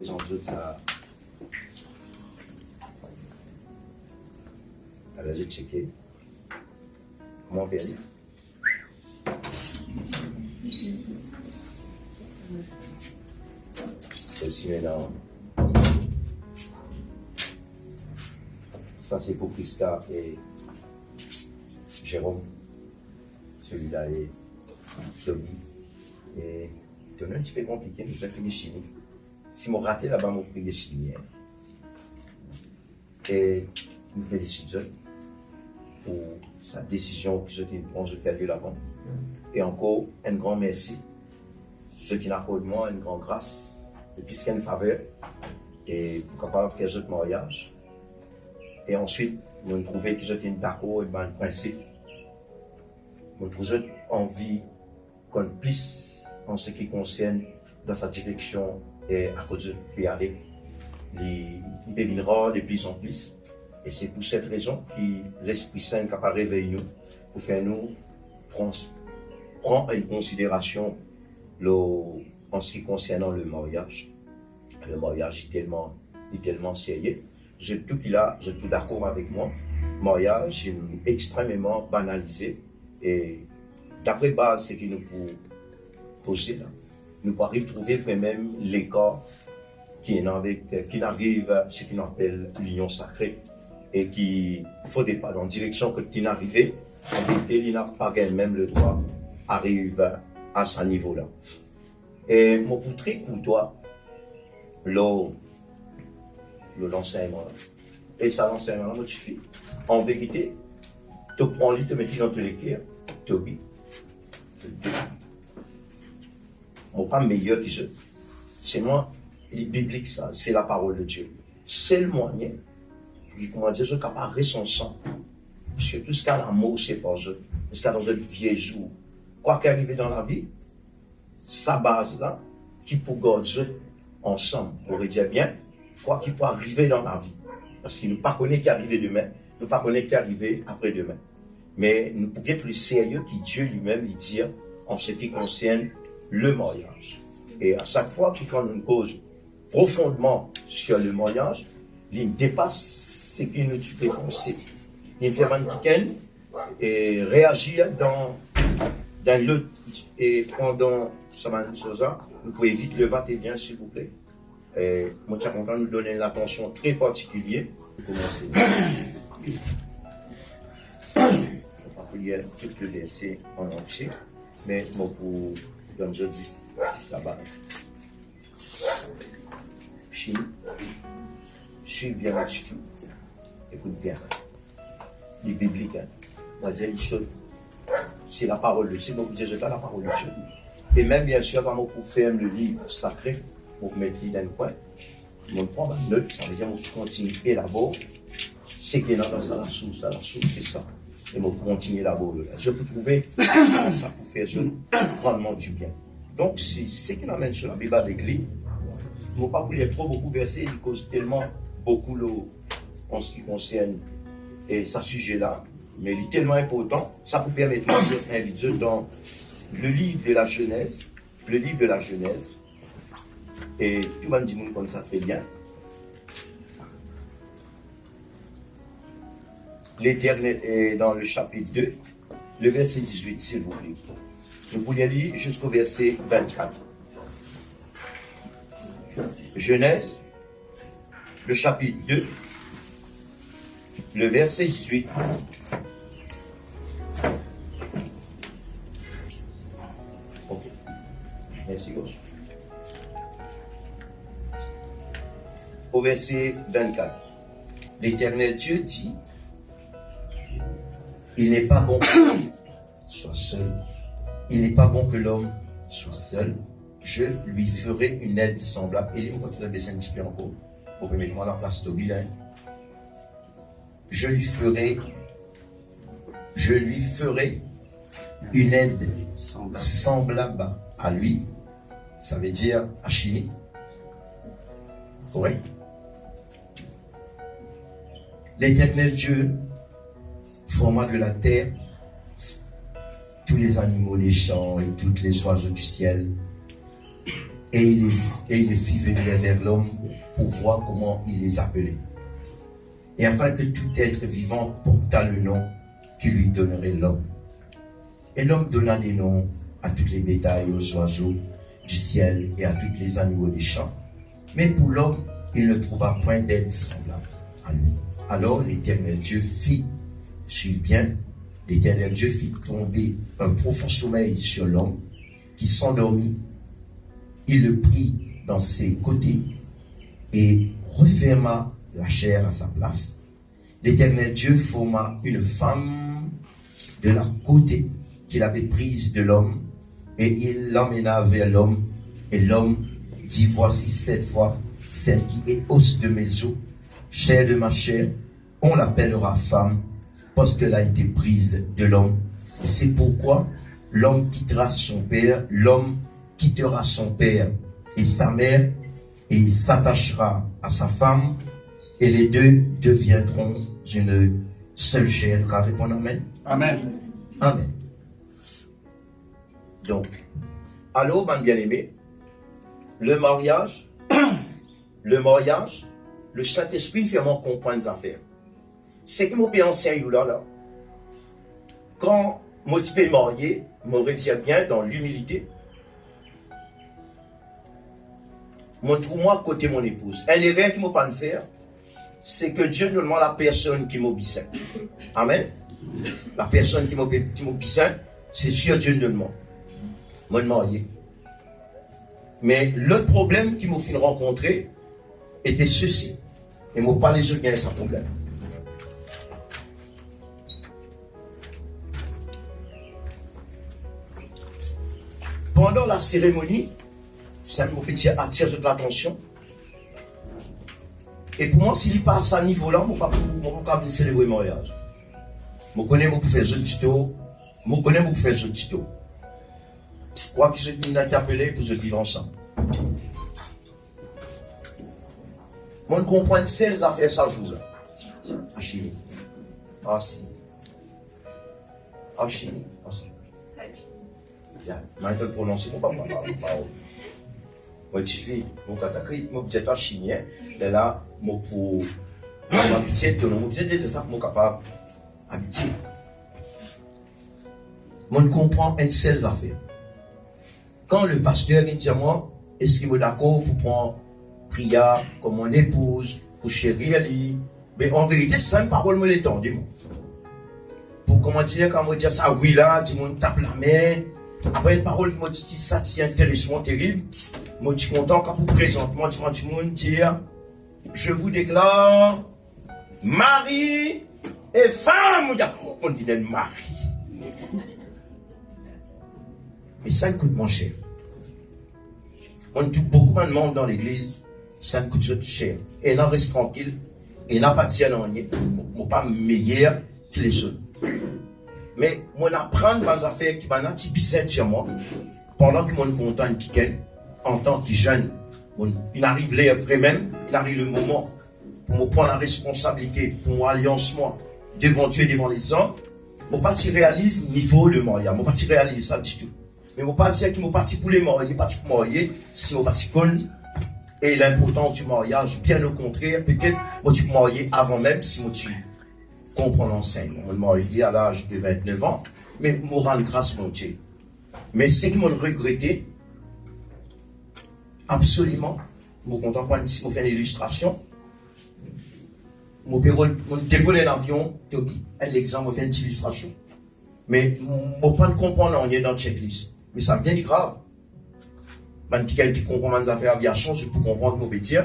Les enjeux de ça. Alors, j'ai checké. Comment faire? Ceci maintenant. Ça, c'est pour Prisca et Jérôme. Celui-là est Toby. Et c'est un petit peu compliqué, nous avons fini chimie. Si je raté là-bas, je vais chimie. Et nous félicitons pour sa décision que je prends, je fais de l'avant. Et encore, un grand merci. Ceux qui n'accordent moi une grande grâce, et puis qu'il y a une faveur, et pour capable faire ce mariage. Et ensuite, nous trouvons que j'étais d'accord avec le principe. Nous trouvons envie qu'on puisse, en ce qui concerne dans sa direction, et à cause de lui aller, il deviendra de plus en plus. Et c'est pour cette raison que l'Esprit Saint est capable de réveiller nous, pour faire nous prendre en considération en ce qui concerne le mariage. Le mariage est tellement sérieux. Je suis tout d'accord avec moi. Le mariage est extrêmement banalisé. Et d'après base, ce qui nous peut poser là, nous arrivons à trouver vraiment l'écart qui arrive à ce qu'on appelle l'union sacrée. Et qui ne faut pas dans la direction que tu n'arrives, en vérité, il n'a pas même le droit d'arriver à ce niveau-là. Et mon pour très courtois, l'enseignement. Et ça, l'enseignement, moi, tu fais. En vérité, tu prends lui, tu mets dans tous les cœurs, tu oublies. Moi, pas meilleur que je. C'est moi, il est biblique, ça, c'est la parole de Dieu. C'est le moyen. Comment dire, je suis capable de son sang. Surtout ce qu'à l'amour, c'est pas je. Ce qu'à dans un vieux jour. Quoi qu'arrive dans la vie, sa base là, qui peut garder ensemble, on pourrait dire bien, quoi qu'il peut arriver dans la vie. Parce qu'il ne pas connaît qui arrive demain, nous ne pas connaît qui arrive après-demain. Mais nous pouvons être plus sérieux que Dieu lui-même lui dire en ce qui concerne le mariage. Et à chaque fois qu'on nous cause profondément sur le mariage, il dépasse ce qui nous peut penser. Il fait un week-end et réagir dans l'autre. Et pendant ce chose-là, vous pouvez vite le va-et-vient, s'il vous plaît. Et moi, je suis content de nous donner une attention très particulière pour commencer. Je ne vais pas lire tout le verset en entier, mais bon, pour, comme je dis, c'est là-bas. Je suis bien là-dessus. Écoute bien. Il est biblique. Hein. On va dire les choses. C'est la parole de Dieu. Donc, je n'ai pas la parole de Dieu. Et même, bien sûr, quand on faire le livre sacré, pour mettre dans le coin, on prend une note, ça veut dire qu'on continue à élaborer. C'est qu'il y a dans ça, la source, c'est ça. Et on continue à élaborer. Je peux trouver ça pour faire grandement du bien. Donc, c'est ce qui amène sur la Bible avec lui. Je ne vais pas lire trop beaucoup de versets, il cause tellement beaucoup en ce qui concerne ce sujet-là. Mais il est tellement important, ça vous permettre d'inviter dans le livre de la Genèse. Le livre de la Genèse. Et tout le monde dit comme ça très bien. L'Éternel est dans le chapitre 2, le verset 18, s'il vous plaît. Nous pouvons lire jusqu'au verset 24. Genèse, le chapitre 2, le verset 18. Ok. Merci, gauche. Au verset 24. L'Éternel Dieu dit, il n'est pas bon que l'homme soit seul. Il n'est pas bon que l'homme soit seul. Je lui ferai une aide semblable. Et il va te laisser un petit peu encore. Pour mettre moi à la place de Toby là. Je lui ferai une aide semblable à lui. Ça veut dire à Chini. Correct. L'Éternel Dieu forma de la terre tous les animaux des champs et tous les oiseaux du ciel et il les fit venir vers l'homme pour voir comment il les appelait. Et afin que tout être vivant portât le nom qu'il lui donnerait l'homme. Et l'homme donna des noms à tous les bétails, aux oiseaux du ciel et à tous les animaux des champs. Mais pour l'homme, il ne trouva point d'aide semblable à lui. Alors l'Éternel Dieu fit, suivez bien, l'Éternel Dieu fit tomber un profond sommeil sur l'homme qui s'endormit. Il le prit dans ses côtés et referma la chair à sa place. L'Éternel Dieu forma une femme de la côté qu'il avait prise de l'homme et il l'emmena vers l'homme. Et l'homme dit, voici cette fois celle qui est os de mes os, chair de ma chair, on l'appellera femme parce qu'elle a été prise de l'homme. Et c'est pourquoi l'homme quittera son père et sa mère et il s'attachera à sa femme et les deux deviendront une seule chair. Répondez amen. Amen. Amen. Donc, allô, mon bien-aimé, le mariage, le Saint-Esprit nous fait comprendre les affaires. C'est que mon père enseigne là. Quand moi je suis marié, je me retiens bien dans l'humilité. Moi, trouve-moi côté mon épouse. Un erreur qui ne m'a pas faire, c'est que Dieu nous demande la personne qui m'obéit. Amen. La personne qui m'obéit, c'est sûr Dieu nous demande. Moi, je marié. Mais l'autre problème qui m'a fait rencontrer était ceci. Et moi, pas les autres qui ont ce problème. Pendant la cérémonie, ça m'a fait attirer toute l'attention. Et pour moi, s'il passe à ce niveau-là, je ne peux pas célébrer le mariage. Je connais beaucoup faire ce tuto. Je connais beaucoup faire ce tuto. Quoi que ce qui m'a appelé pour se vivre ensemble. Moi, je comprends ces affaires ça joue là. Ah, chérie. Ah, si. Ah, chérie. Ah, si. Bien, maintenant, prononcer mon papa. Moi, tu fais, mon catégorie, mon petit chimien, et là, mon pour. Mon pitié, mon pitié, c'est ça, mon capable. Habitué. Moi, je comprends une seule affaire. Quand le pasteur dit à moi, est-ce qu'il est d'accord pour prendre prière comme mon épouse, pour chérir lui, mais en vérité, c'est ça une parole me l'étendue. Pour comment dire, quand on dit ça, oui là, du monde tape la main. Après une parole qui m'a dit ça, c'est intéressant, terrible. Moi, je suis content quand vous présentement, du monde dire, je vous déclare, mari et femme. On dit mari. Mais ça coûte moins cher. On trouve beaucoup de monde dans l'église, ça coûte cher. Et on reste tranquille, et on n'a pas de tiers, on n'est pas meilleur que les autres. Mais on apprend des affaires qui m'ont typiquement sur moi, pendant que mon content qui en tant que jeune, il arrive là vraiment, il arrive le moment pour me prendre la responsabilité, pour m'alliance moi, devant Dieu, devant les hommes. Mon parti réalise le niveau de mariage, mon parti réalise ça du tout. Mais mon parti dire que mon parti pour les mariés, pas pour marier, si mon parti connaît et l'importance du mariage, bien au contraire, peut-être moi tu peux marier avant même si moi tu comprends l'enseignement. On me marié à l'âge de 29 ans, mais moi rendre grâce mon Dieu. Mais ce qui m'a regretté, absolument, mon content pas ici, moi fait une illustration. Mon décoller l'avion, un exemple, fait une illustration. Mais mon pas de comprendre rien dans le checklist. Mais ça vient du grave. Quelqu'un qui comprend les affaires aviation, c'est pour comprendre mon métier.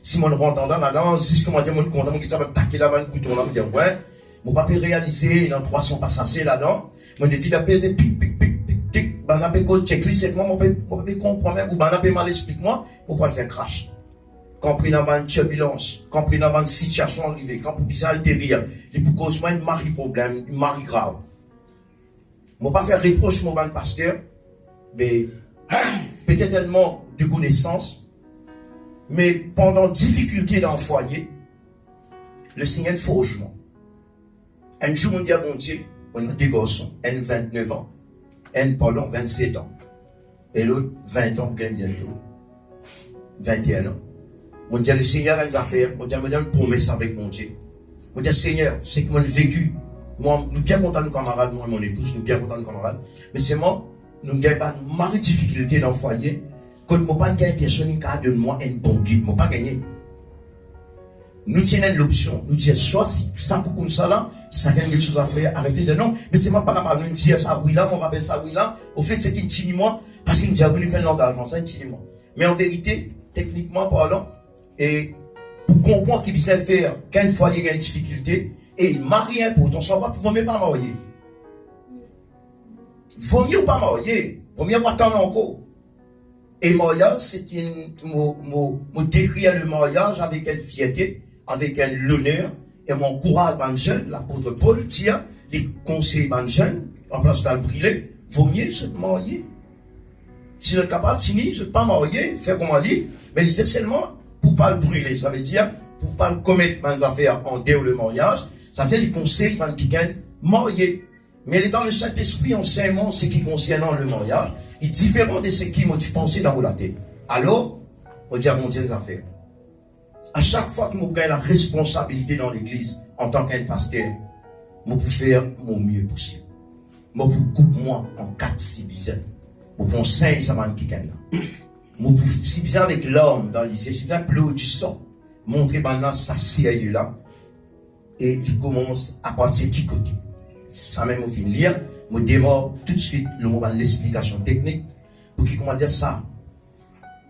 Si mon rentre là-dedans, si comment dire, mon content, qui va taquer là, mon bouton là, me dire, ouais, mon papier réalisé, il a 300 passagers là-dedans. Mon dit, il a pesé, pic, pic, pic, pic, pic, ben, on a payé checklist, c'est moi, mon papier comprend même, ou ben, on a payé mal, explique-moi, pour pas le faire crash. Compris dans une turbulence, compris dans une situation arrivée, quand pour bien altérir, il pour cause moi, une mari problème, une mari grave. Moi, pas faire reproche, mon pasteur, mais, peut-être un manque de connaissance, mais pendant difficulté dans le foyer, le Seigneur fait au jugement. Un jour, on dit à mon Dieu, on a des garçons, un 29 ans, un, 27 ans, et l'autre 20 ans, bientôt. 21 ans. Mon Dieu, le Seigneur a des affaires. Mon Dieu, une promesse avec mon Dieu. Mon Dieu, Seigneur, c'est que mon vécu. Moi, nous bien contents, nos camarades, moi et mon épouse, nous bien contents, nos camarades. Mais c'est moi, nous n'avons pas de difficulté dans le foyer. Quand je n'ai pas gagné personne qui a donné moi un bon guide, je n'ai pas gagné. Nous tenons l'option. Nous disons, soit si ça pour comme ça là, ça a quelque chose à faire, arrêtez de dire non. Mais c'est moi pas capable de nous dire ça, oui là, mon rappelle ça, oui là. Au fait, c'est qu'il tient moi, parce qu'il nous dit, vous nous faites l'engagement, ça, il tient moi. Mais en vérité, techniquement parlant, et pour comprendre qu'il sait faire, qu'une fois il y a une difficulté, et il marie un pour ton savoir, il vaut mieux pas marier. Vaut mieux pas marier. Vaut mieux pas attendre encore. Et mariage, c'est mon décrire le mariage avec une fierté, avec un l'honneur, et mon courage dans le jeune, l'apôtre Paul dit, les conseils dans le jeune, en place de brûler, vaut mieux se marier. Si vous êtes capable de finir, je ne pas marier, faire comme on dit, mais il dit seulement pour ne pas le brûler. Ça veut dire, pour ne pas le commettre des affaires en dehors le mariage, ça fait les conseils dans le marier. Mais dans le Saint-Esprit, enseignement, ce qui concerne le mariage, est différent de ce qui m'a pensé dans la tête. Alors, on dit à mon Dieu des affaires. À chaque fois que je prends la responsabilité dans l'église, en tant qu'un pasteur, je peux faire mon mieux possible. Je peux couper moi en 4 dizaines. Je peux enseigner ça à quelqu'un là. Je peux, si bien avec l'homme dans l'lycée, si bien pleurer du sang, montrer maintenant ça sérieux là, et il commence à partir du côté. Ça même, au fin de lire, je démarre tout de suite le moment de l'explication technique pour qu'il comment dire ça.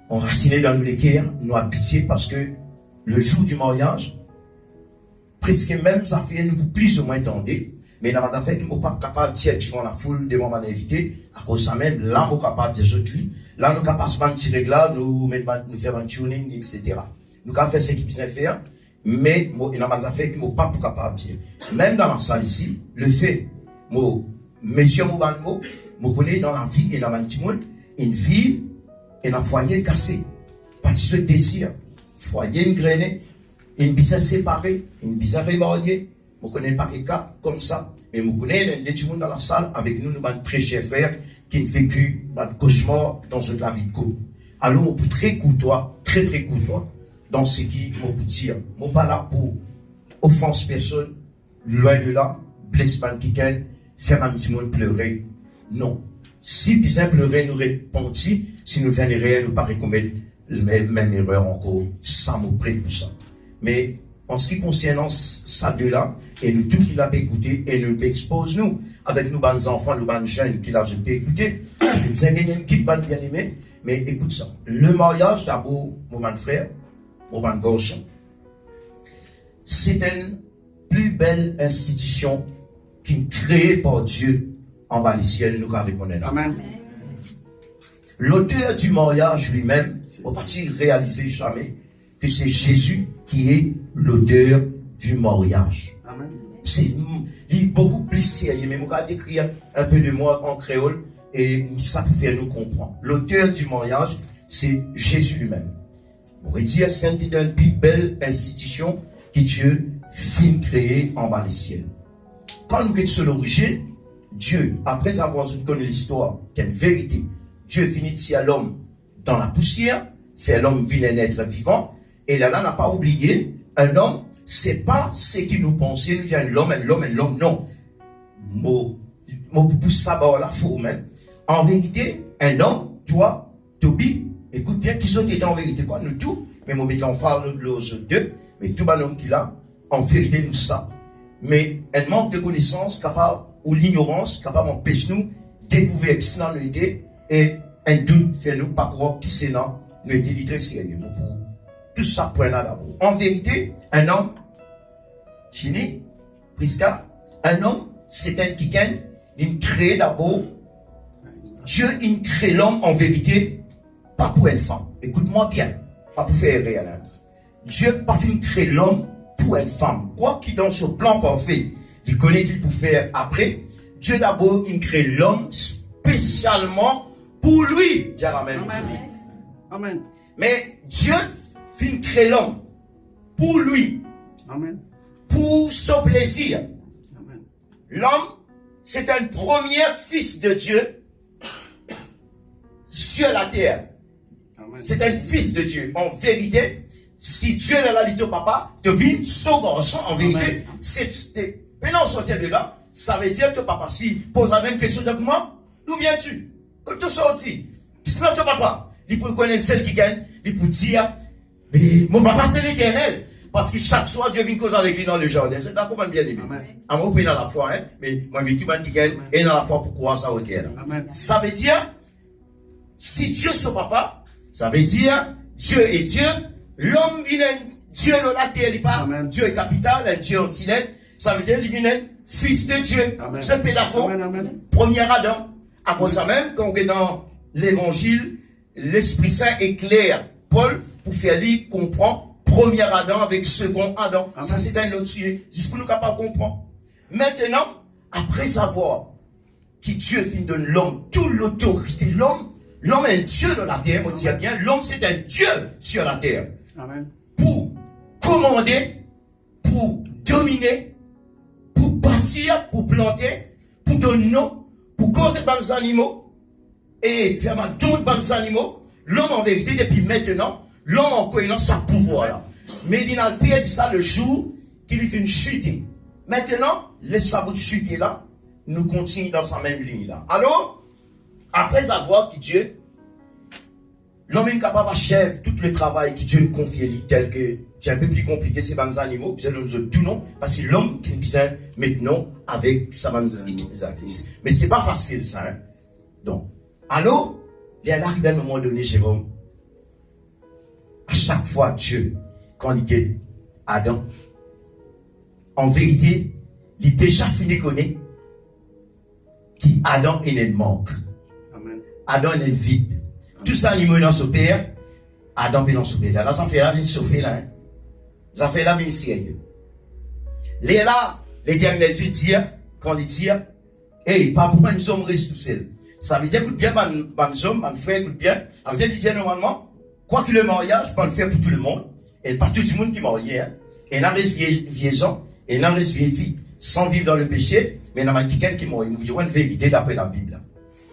Enraciné dans nous les cœurs, nous habitués parce que le jour du mariage, presque même ça fait nous plus ou moins tendez, mais dans la fait que nous ne sommes pas capables de dire devant la foule, devant mon invité, à cause de ça même, là nous sommes capables de dire lui, là nous sommes capables de faire un petit réglage, nous faire un tuning, etc. Nous sommes faire ce qu'il faut faire. Mais, dans la fait que nous ne sommes pas capables de dire. Même dans la salle ici, le fait, monsieur, nous connaissons dans la vie et dans le monde, une vie et un foyer cassé. Parce que ce désir, foyer grainé, une business séparée, une business remariée. Nous ne connaissons pas des cas comme ça. Mais nous connaissons des gens dans la salle avec nous, nous avons très chers frères qui ont vécu un cauchemar dans la vie de couple. Alors, nous sommes très courtois, très très courtois. Dans ce qui m'a pour dire, je ne suis pas là pour offenser personne, loin de là, blesser quelqu'un, faire un petit monde pleurer. Non. Si bien pleurer, nous repentir, si nous venons réel, nous paraît commettre la même erreur encore, sans nous prêter pour ça. Mais en ce qui concerne ça de là, et nous tous qui l'avons écouté, et nous expose nous, avec nous, les enfants, nous, jeunes qui l'ont écouté, nous avons gagné une guide bien aimé, mais écoute ça. Le mariage, d'abord, mon frère, mon garçon, c'est une plus belle institution qui est créée par Dieu en bas les ciels, nous avons répondu là. Amen. L'auteur du mariage lui-même, on ne peut pas réaliser jamais que c'est Jésus qui est l'auteur du mariage. Amen. C'est beaucoup plus sérieux, mais je vais décrire un peu de moi en créole et ça peut faire nous comprendre. L'auteur du mariage, c'est Jésus lui-même. On pourrait dire c'est une plus belle institution que Dieu finit créer en bas les ciels. Quand nous sommes sur l'origine, Dieu, après avoir connu l'histoire, qu'il y a une vérité, Dieu finit ici à l'homme dans la poussière, fait l'homme vilain être vivant, et là, n'a pas oublié, un homme, c'est pas ce qui nous pensait, nous vient l'homme, non. Mon pousse ça la faux même. En vérité, un homme, toi, Toby, écoute bien, qui sont été en vérité quoi, nous tous, mais mon métier en parle de deux, mais tout le monde qui l'a, en vérité nous ça. Mais un manque de connaissance capable, ou l'ignorance capable d'empêcher nous découvrir qui c'est dans nos idées, et un doute fait nous pas croire qui c'est dans nos idées très sérieux. Tout ça point là d'abord. En vérité, un homme, Chini, Prisca, un homme, c'est un quelqu'un, il crée d'abord, Dieu, il crée l'homme en vérité, pas pour une femme. Écoute-moi bien, pas pour faire rien. Dieu pas fait créer l'homme pour une femme. Quoi qu'il dans ce plan parfait, il connaît qu'il peut faire après. Dieu d'abord, il crée l'homme spécialement pour lui. Dire amen. Amen. Amen. Mais Dieu fin créer l'homme pour lui. Amen. Pour son plaisir. Amen. L'homme, c'est un premier fils de Dieu sur la terre. C'est un fils de Dieu. En vérité, si Dieu est là, dit au papa, devine son garçon, en vérité, c'est... Maintenant, on sortit de là, ça veut dire que papa, si pose la même question de moi, d'où viens-tu? Quand tu sortis, sinon ton papa, il peut connaître celle qui gagne, il peut dire, mais mon papa c'est l'éternel. Parce que chaque soir, Dieu vient causer avec lui dans le jardin. C'est d'accord, bien aimé. À moi, dans la foi, hein, mais moi, je suis qui gagne, et dans la foi pour croire ça au terre. Ça veut dire, si Dieu est son papa, ça veut dire, Dieu est Dieu, l'homme vient, Dieu est la terre, il pas, Dieu est capital, un Dieu antilène, ça veut dire, il vient, fils de Dieu. C'est pédago, premier Adam. Après ça même, quand on est dans l'évangile, l'Esprit Saint éclaire Paul pour faire lui comprendre premier Adam avec second Adam. Ça, c'est un autre sujet. Juste pour nous capables de comprendre. Maintenant, après avoir qui Dieu fin donne l'homme toute l'autorité, l'homme est un Dieu dans la terre, on dit bien, l'homme c'est un Dieu sur la terre. Amen. Pour commander, pour dominer, pour bâtir, pour planter, pour donner nom, pour causer de bonnes animaux et faire d'autres bonnes animaux. L'homme en vérité, depuis maintenant, l'homme en cohérence sa pouvoir là. Mais il a dit ça le jour qu'il vient chuter. Maintenant, les sabots chuter là, nous continuons dans sa même ligne là. Alors, après avoir que Dieu, l'homme est capable d'achever tout le travail que Dieu nous confie, tel que c'est un peu plus compliqué, c'est les animaux, puis nous tout non, parce que l'homme qui nous dit maintenant avec sa bonne animaux. Mais c'est pas facile ça. Hein? Donc, alors, il est arrivé à un moment donné, Jérôme, à chaque fois Dieu, quand il dit Adam, en vérité, il est déjà fini de connaître qui Adam est un manque. Amen. Adam est un vide. Amen. Tout ça, animaux dans ce père, Adam est dans ce père. Là, ça fait là, il sauve là. Hein? Ça fait là, il sérieux. Là, l'Éternel Dieu dit, quand il dit, hey, pas pour nous sommes restés tout seuls. Ça veut dire, écoute bien, mes hommes, mes frères, écoute bien. Vous allez dire normalement, quoi que le mariage, peut le faire pour tout le monde, et pas tout le monde qui est marié, hein. Et n'en reste vieux gens, et n'en reste vieille fille, sans vivre dans le péché, mais n'en a quelqu'un qui est marié. Nous disons une vérité d'après la Bible.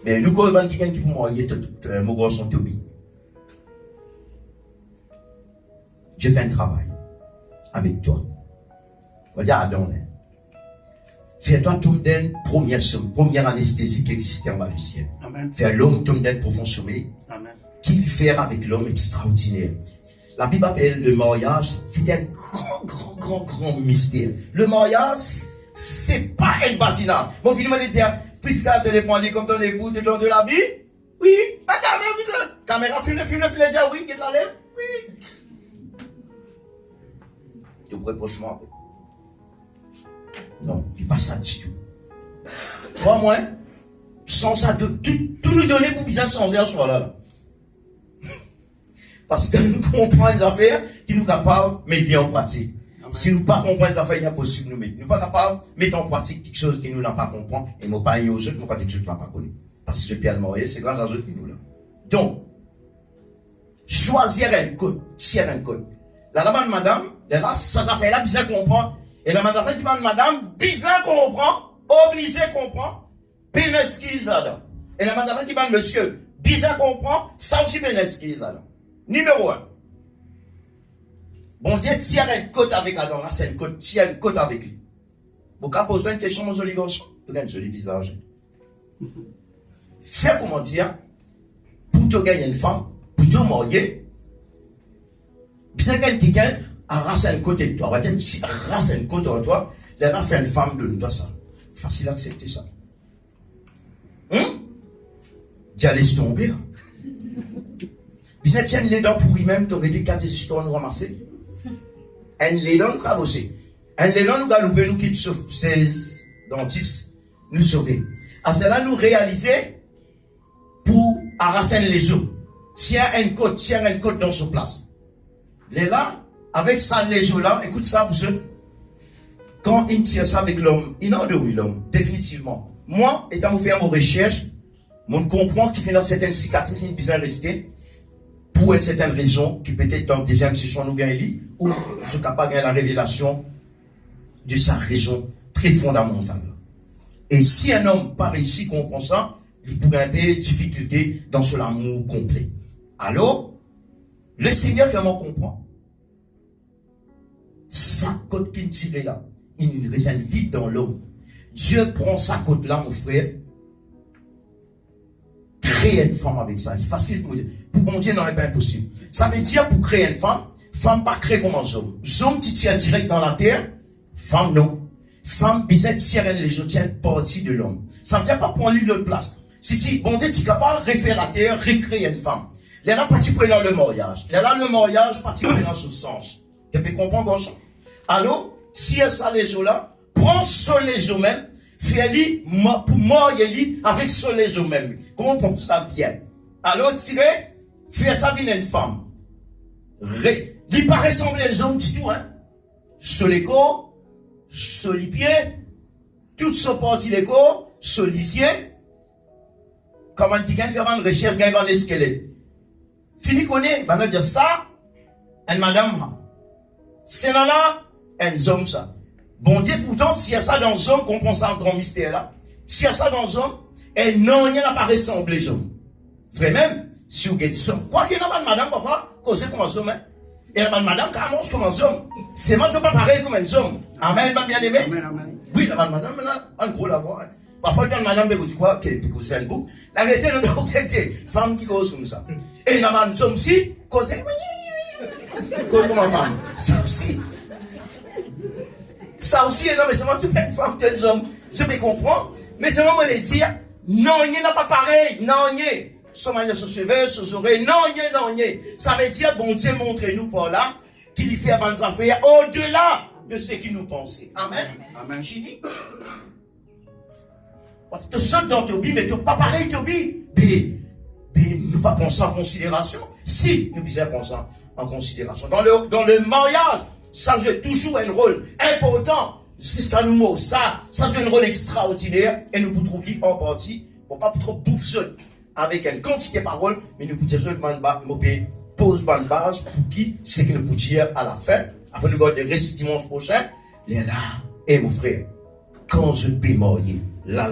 Mais nous, quand on a quelqu'un qui est marié, mon garçon Toby. Dieu fait un travail avec toi. Regarde Adam, hein. Fais-toi tomber d'une première anesthésie qui existait en bas du ciel. Amen. Faire l'homme tomber d'un profond sommeil. Amen. Qu'il fait avec l'homme extraordinaire. La Bible appelle le mariage, c'est un grand mystère. Le mariage, c'est pas un bâtiment. Mon film me dit, puisque tu te réponds comme ton époux, tu donnes de la vie? Oui. Madame, vous caméra, filme, dire oui, qu'il la lève? Oui. Tu reproches-moi. Non, il pas ça du tout. Crois-moi, sans ça, tout nous donner pour bien changer en soi là. Parce que nous comprenons les affaires qui nous capables de mettre en pratique. Amen. Si nous ne comprenons les affaires, il est impossible de nous mettre. Nous ne sommes pas capables de mettre en pratique quelque chose que nous n'avons pas compris. Et nous ne pas aux autres, nous pas quelque chose que nous n'avons pas connu. Parce que je Pierre marié, c'est grâce à eux qui nous là. Donc, choisir un code, tirer un code. La demande madame, là, ça fait là, bien comprendre. Et la madame qui demande madame, bien comprend, obligé comprend, pénesquise là-dedans. Et la madame qui demande monsieur, bien comprend, ça aussi pénesquise là-dedans. Numéro 1. Bon Dieu tire une côte avec Adam, là c'est une côte, tire une côte avec lui. Vous pouvez poser une question aux joli garçon, vous avez un joli visage. Fais comment dire, pour te gagner une femme, pour te marier, bien gagner quelqu'un, arrache une côte de toi. On va dire, si arrache une côte de toi, là, a fait une femme, donne-toi ça. Facile à accepter ça. Dis, laisse tomber. Vous tiens les dents pour lui-même, tu aurais dit 4 histoires nous ramasser. Un les dents nous cabosser. Un les dents nous galouper, nous quitte 16 dentistes, nous sauver. À cela, nous réaliser pour arracher les os. Tiens une côte dans sa place. Les là, avec ça, les os là, écoute ça, vous êtes. Quand il tire ça avec l'homme, il a endormi l'homme, définitivement. Moi, étant faire vos recherches, on comprend qu'il fait dans certaines cicatrices, une bizarre rester. Pour une certaine raison, qui peut-être dans la deuxième session nous gagne, ou nous sommes capables de gagner la révélation de sa raison très fondamentale. Et si un homme par ici comprend ça, il pourrait avoir des difficultés dans son amour complet. Alors, Le Seigneur fait moi comprendre. Sa côte qui tire là, il résonne vite dans l'homme. Dieu prend sa côte là, mon frère, créer une femme avec ça. C'est facile pour mon Dieu, non, c'est pas impossible. Ça veut dire pour créer une femme pas créer comme un homme. Homme qui tire direct dans la terre, femme non. Femme, bizarre, tire les autres partie de l'homme. Ça veut dire pas pour lui l'autre place. Si, bon Dieu, tu es capable de refaire la terre, recréer une femme. Il y a partie dans le mariage. Il y a le mariage, partie dans ce sens. Tu peux comprendre ça? Alors, si ça les eaux là, prends sur les eaux même, fais-lui, pour marier avec sur les eaux même. Comprends ça bien. Alors, tirer, fais ça venir une femme. Il pas ressembler les hommes du tout, hein. Sur les corps, sur les pieds, toutes sont parties des corps, sur les yeux. Comment tu gagnes faire une recherche, gagne un squelette. Fini connaît, on va dire ça, une madame, c'est là, un homme ça. Bon Dieu, pourtant, s'il y a ça dans les hommes, comprend ça un grand mystère là. S'il y a ça dans les hommes, et non, il n'y a pas ressemblé les hommes. Vraiment, si vous avez ça, quoi qu'il y ait pas de madame, parfois, causer comme un homme, hein. Et la madame, quand mange comme un homme, c'est maintenant pas pareil comme un homme. Amen, bien aimé. Amen, amen. Oui, la madame, maintenant, en gros, la voix, hein. Parfois, quand madame, vous dites quoi, que vous faites un bout, la réalité, nous avons des femmes qui causent comme ça. Et la madame, aussi, cause comme une femme. Ça aussi. Ça aussi, non, mais c'est moi, tout une femme, un homme. Je peux comprendre. Mais c'est moi, moi, les dire, non, il n'est pas pareil. Non, il est. Son manière se suivre, se oreilles. Non, il est, non, il est. Ça veut dire, bon Dieu, montrez-nous par là, qu'il fait à bonnes affaires au-delà de ce qu'il nous pensait. Amen. Amen. Chini. Tu sautes dans Tobi, mais tu n'es pas pareil, Tobi. Mais nous pas penser en considération. Si, nous devons penser en considération. Dans le mariage, ça joue toujours un rôle important. C'est ce qu'on nous montre. Ça joue un rôle extraordinaire. Et nous pouvons trouver en partie, pour pas trop bouffer avec une quantité de paroles, mais nous pouvons pose une base pour qui, c'est que nous pouvons dire à la fin, après nous garder le récit dimanche prochain, là, et mon frère, quand je peux marier, là,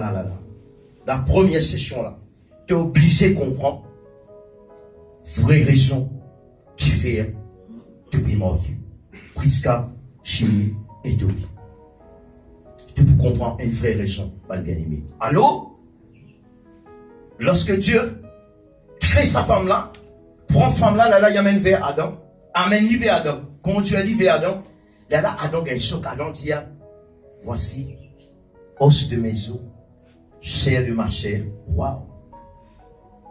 la première session là, tu es obligé de comprendre vraie raison qui fait de peux marier. Prisca, Chimie et Tobi. Tu peux comprendre une vraie raison, mal bien aimé. Allô? Lorsque Dieu crée sa femme là, prend femme là, il amène vers Adam, amène-lui vers Adam. Quand Dieu dit vers Adam, là, Adam a un choc, Adam dit, voici, os de mes os, chair de ma chair, waouh.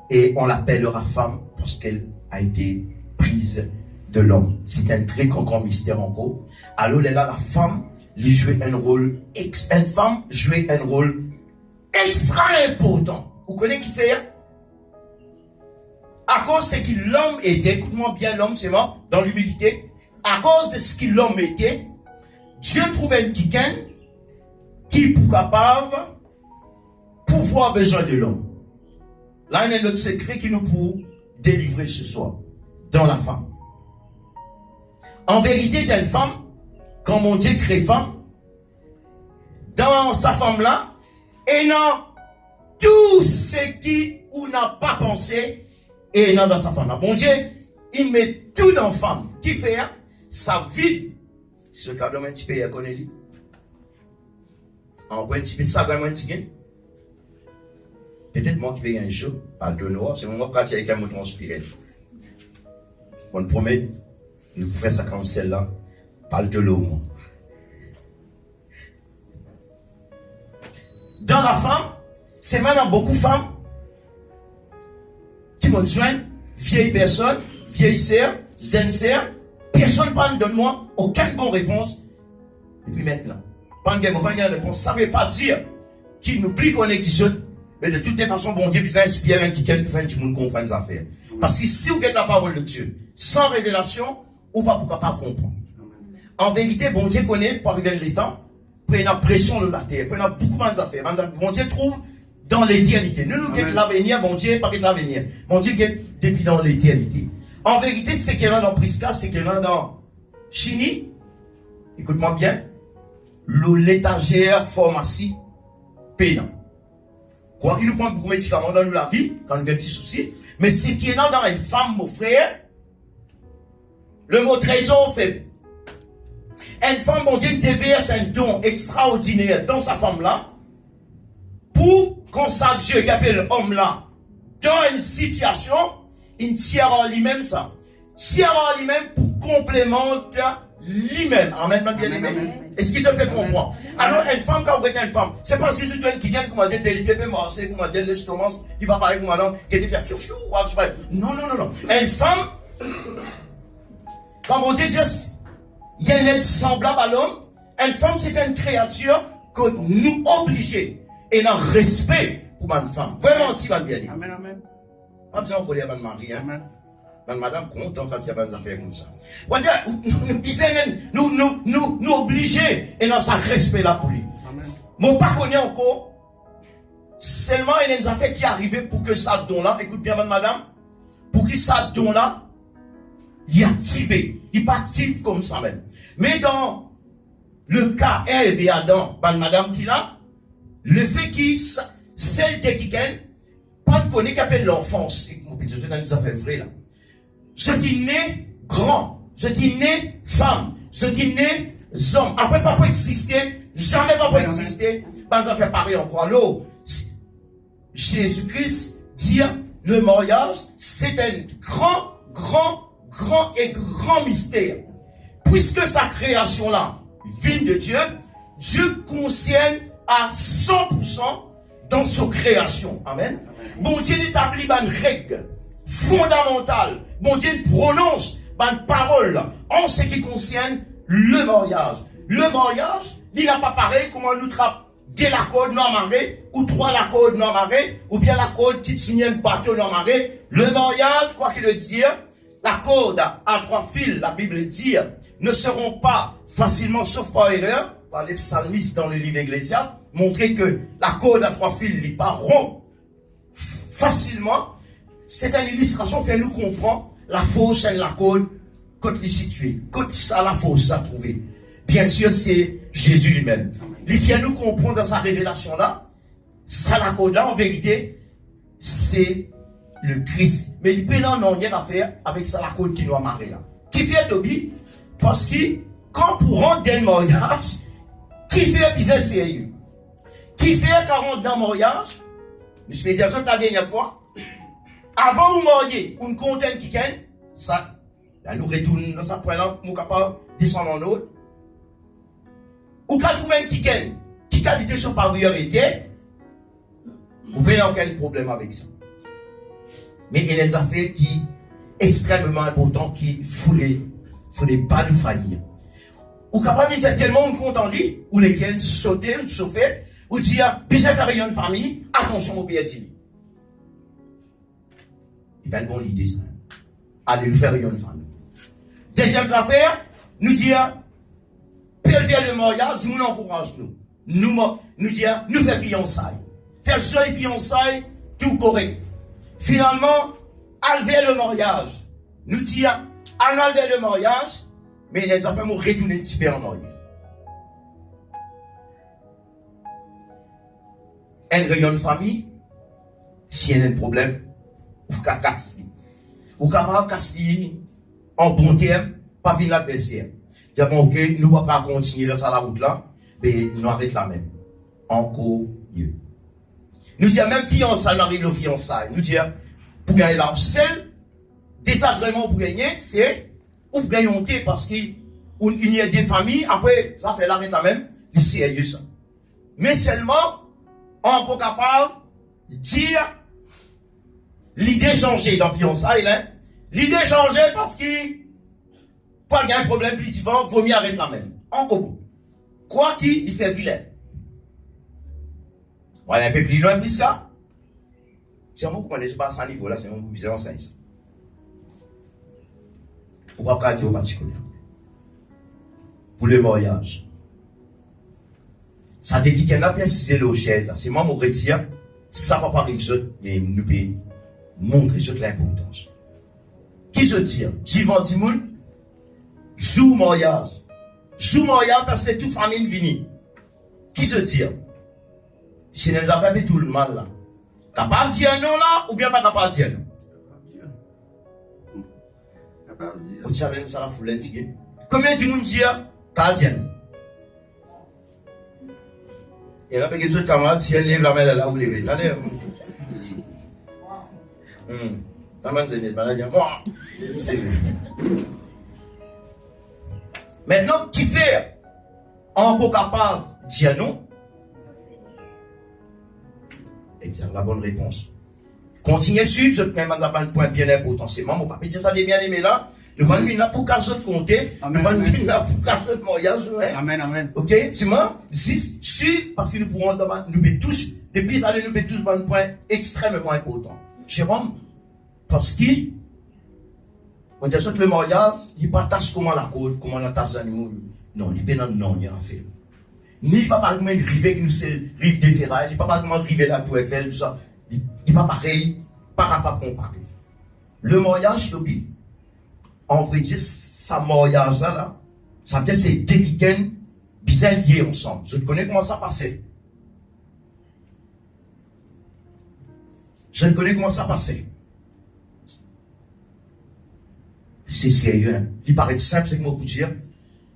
Et on l'appellera femme parce qu'elle a été prise de l'homme. C'est un très grand mystère encore. Alors là, la femme, lui jouait un rôle, une femme jouait un rôle extra important. Vous connaissez qui fait? À cause de ce que l'homme était, écoute-moi bien, l'homme c'est mort, dans l'humilité, à cause de ce que l'homme était, Dieu trouvait un quelqu'un qui est capable pouvoir besoin de l'homme. Là, il y a notre secret qui nous peut délivrer ce soir, dans la femme. En vérité, dans une femme, quand mon Dieu crée femme, dans sa femme-là, et non, tout ce qui ou n'a pas pensé, et non dans sa femme-là. Bon Dieu, il met tout dans la femme. Qui fait, hein? Sa vie. Ce cas de un petit peu, il y a connu lui. En vrai, un petit peu, ça, vraiment, un petit peu. Peut-être moi qui vais gagner chaud, par de noir, c'est moi qui avec un mot transpiré. On te promet, nous pouvons faire ça comme celle-là, parle de l'eau, moi. Dans la femme, c'est maintenant beaucoup de femmes qui m'ont joint, vieille personne, vieille sœur, jeune sœur, personne ne parle de moi, aucune bonne réponse. Et puis maintenant, pas de réponse, ça ne veut pas dire qu'il nous plie qu'on est qui saute, mais de toute façon, bon Dieu, il inspire un qui pour faire que tout le monde comprenne les affaires. Parce que si vous avez la parole de Dieu, sans révélation, ou pas pourquoi pas comprendre. En vérité, bon Dieu connaît, pour arriver le temps, prenez la pression de la terre, prenez beaucoup d'affaires. Bon Dieu trouve dans l'éternité. Nous guettons l'avenir, bon Dieu, pas de l'avenir. Bon Dieu guette depuis dans l'éternité. En vérité, c'est qu'il y a dans Prisca, c'est qu'il y a dans Chini. Écoute-moi bien. L'étagère pharmacie payant. Quoi qu'il nous prend beaucoup de médicaments dans la vie, quand nous avons des petits soucis, mais c'est qu'il y a dans une femme, mon frère, Le mot trésor fait. Une femme, mon Dieu, déverse un don extraordinaire dans sa femme-là, pour consacrer Dieu qui appelle l'homme-là, dans une situation, il tire en lui-même ça. Tire en lui-même pour complémenter lui-même. Amen, bien aimé. Est-ce que je peux comprendre? Alors, une femme, quand vous êtes une femme, c'est pas si tu es qui vient, comment dire, des pépés morcés, comment dire, les commence, il va parler comme un qui te fait fiou fiou, non, non, non, non. Une femme, quand on dit, il y a un être semblable à l'homme, une femme, c'est une créature que nous obligés, et dans respect pour une femme. Vraiment, si va bien dire. Amen, amen. Pas besoin de connaître ma mari, hein. Amen. Madame content quand il y a des affaires comme ça. Nous obligés et dans sa respect là pour lui. Mon pas connaît encore. Seulement il y a des affaires qui arrivent pour que ça don là, écoute bien madame, pour que ça don là, il est activé. Il n'est pas actif comme ça même. Mais dans le cas Ève et Adam, madame qui là, le fait qu'il celle qui pas de connaître qu'appelle l'enfance. Mon petit Dieu, dans nous affaires vraies là. Je dis né grand, je dis né femme, je dis né homme. Après, pas exister, jamais pas exister. Ben, ça fait pareil encore. Alors, Jésus-Christ dit le mariage, c'est un grand mystère. Puisque sa création là vient de Dieu, Dieu concerne à 100% dans sa création. Amen. Bon Dieu établit une règle fondamentale. Bon Dieu prononce une parole en ce qui concerne le mariage. Le mariage, il n'a pas pareil comment nous trappe deux la corde non marée, ou trois la corde non marée, ou bien la corde qui signe un bateau non marée. Le mariage, quoi qu'il le dise, la corde à trois fils, la Bible dit, ne seront pas facilement, sauf par erreur, par les psalmistes dans le livre Ecclésiaste, montrer que la corde à trois fils n'est pas rond facilement. C'est une illustration qui fait nous comprendre la fosse et la corde, quand il est situé, quand ça la fosse à trouver. Bien sûr, c'est Jésus lui-même. Il fait nous comprendre dans sa révélation là, ça la corde là, en vérité, c'est le Christ. Mais il peut n'en rien à faire avec ça la corde qui nous a marré là. Qui fait Toby? Parce que, quand pour rendre un mariage, qui fait business sérieux? Qui fait 40 ans mariage? Je vais dire ça la dernière fois. Avant ou marier, on compte un qui gagne, ça, là nous retournons dans sa poêle, nous capable de descendre en autre. Ou quand trouver un qui gagne, qui qualité sur priorité, vous n'avez aucun problème avec ça. Mais il y a des affaires qui extrêmement importantes qui faut les pas nous faillir. Ou capable de dire tellement on compte en lui, ou lesquels sauter, chauffer, ou dire, bien faire une famille, attention au piétine. Il a une bonne idée, ça. Allez, nous faire une famille. Deuxième affaire, nous dire, prélever le mariage, nous encourage nous. Nous dire, nous faire fiançailles. Faire seule fiançailles, tout correct. Finalement, enlever le mariage. Nous dire, enlever le mariage, mais les affaires vont retourner un petit peu en arrière. Un rayon de famille, s'il y a un problème, ou qu'à casser. Ou qu'à casser en bon terme, pas venir l'adversaire. Dire bon, ok, nous ne pouvons pas continuer dans la route là, mais nous arrêtons la même. Encore mieux. Nous disons même fiançailles, nous arrivons aux fiançailles. Nous disons, pour gagner la seul désagrément pour gagner, c'est ou pour gagner honte parce qu'il y a des familles, après, ça fait l'arrêt la même, c'est sérieux ça. Mais seulement, on est capable de dire l'idée changée dans fiançailles, hein. L'idée changée parce qu'il pas de problème plus souvent, vaut mieux arrêter la même. Encore. Quoi qu'il fait vilain. Voilà un peu plus loin plus ça. C'est un mot qu'on ne pas à ce niveau là, c'est un mot bizarre en science. Pourquoi pas dire au particulier? Pour le mariage. Ça te dit qu'il y a précisé le chaise. C'est moi mon retire. Ça va pas arriver, mais nous pouvons montrer toute l'importance. Qui se tire? Suivant Timoun, joue mariage. Joue mariage parce que toute famille vient. Qui se tire? Si nous avons fait tout le mal là. Capable de dire non là, ou bien pas capable de dire non? Au challenge, ça la foule, combien de monde dit, Casienne? Et là, quelques autres camarades, si elle lève la main là, vous levez. Attendez. Maintenant, qui fait encore capable de dire non? Exact, la bonne réponse. Continuez à suivre, je vais mettre un point bien important. C'est moi, mon papa dit ça, les bien aimés là. Nous allons venir là pour qu'à autres compter. Nous allons venir là pour qu'à autres mariage. Amen, amen. Ok, c'est moi, suivre, parce que nous pourrons, nous tous, depuis ça, nous tous un point extrêmement important. Jérôme, parce qu'il, on dit que le mariage, il partage comment la côte, comment la tasse d'animaux. Non, il est non, il y a un fait. Ni il va pas comment river qui nous c'est rive des ferrailles, il va pas comment river la tour Eiffel, tout ça. Il va pareil, par rapport à comparer. Le mariage, Toby, en vrai, ça mariage là, ça veut dire c'est deux week-ends bien liés ensemble. Je te connais comment ça passait. Je ne connais comment ça passait. C'est sérieux, hein. Il paraît simple, c'est que moi, pour dire,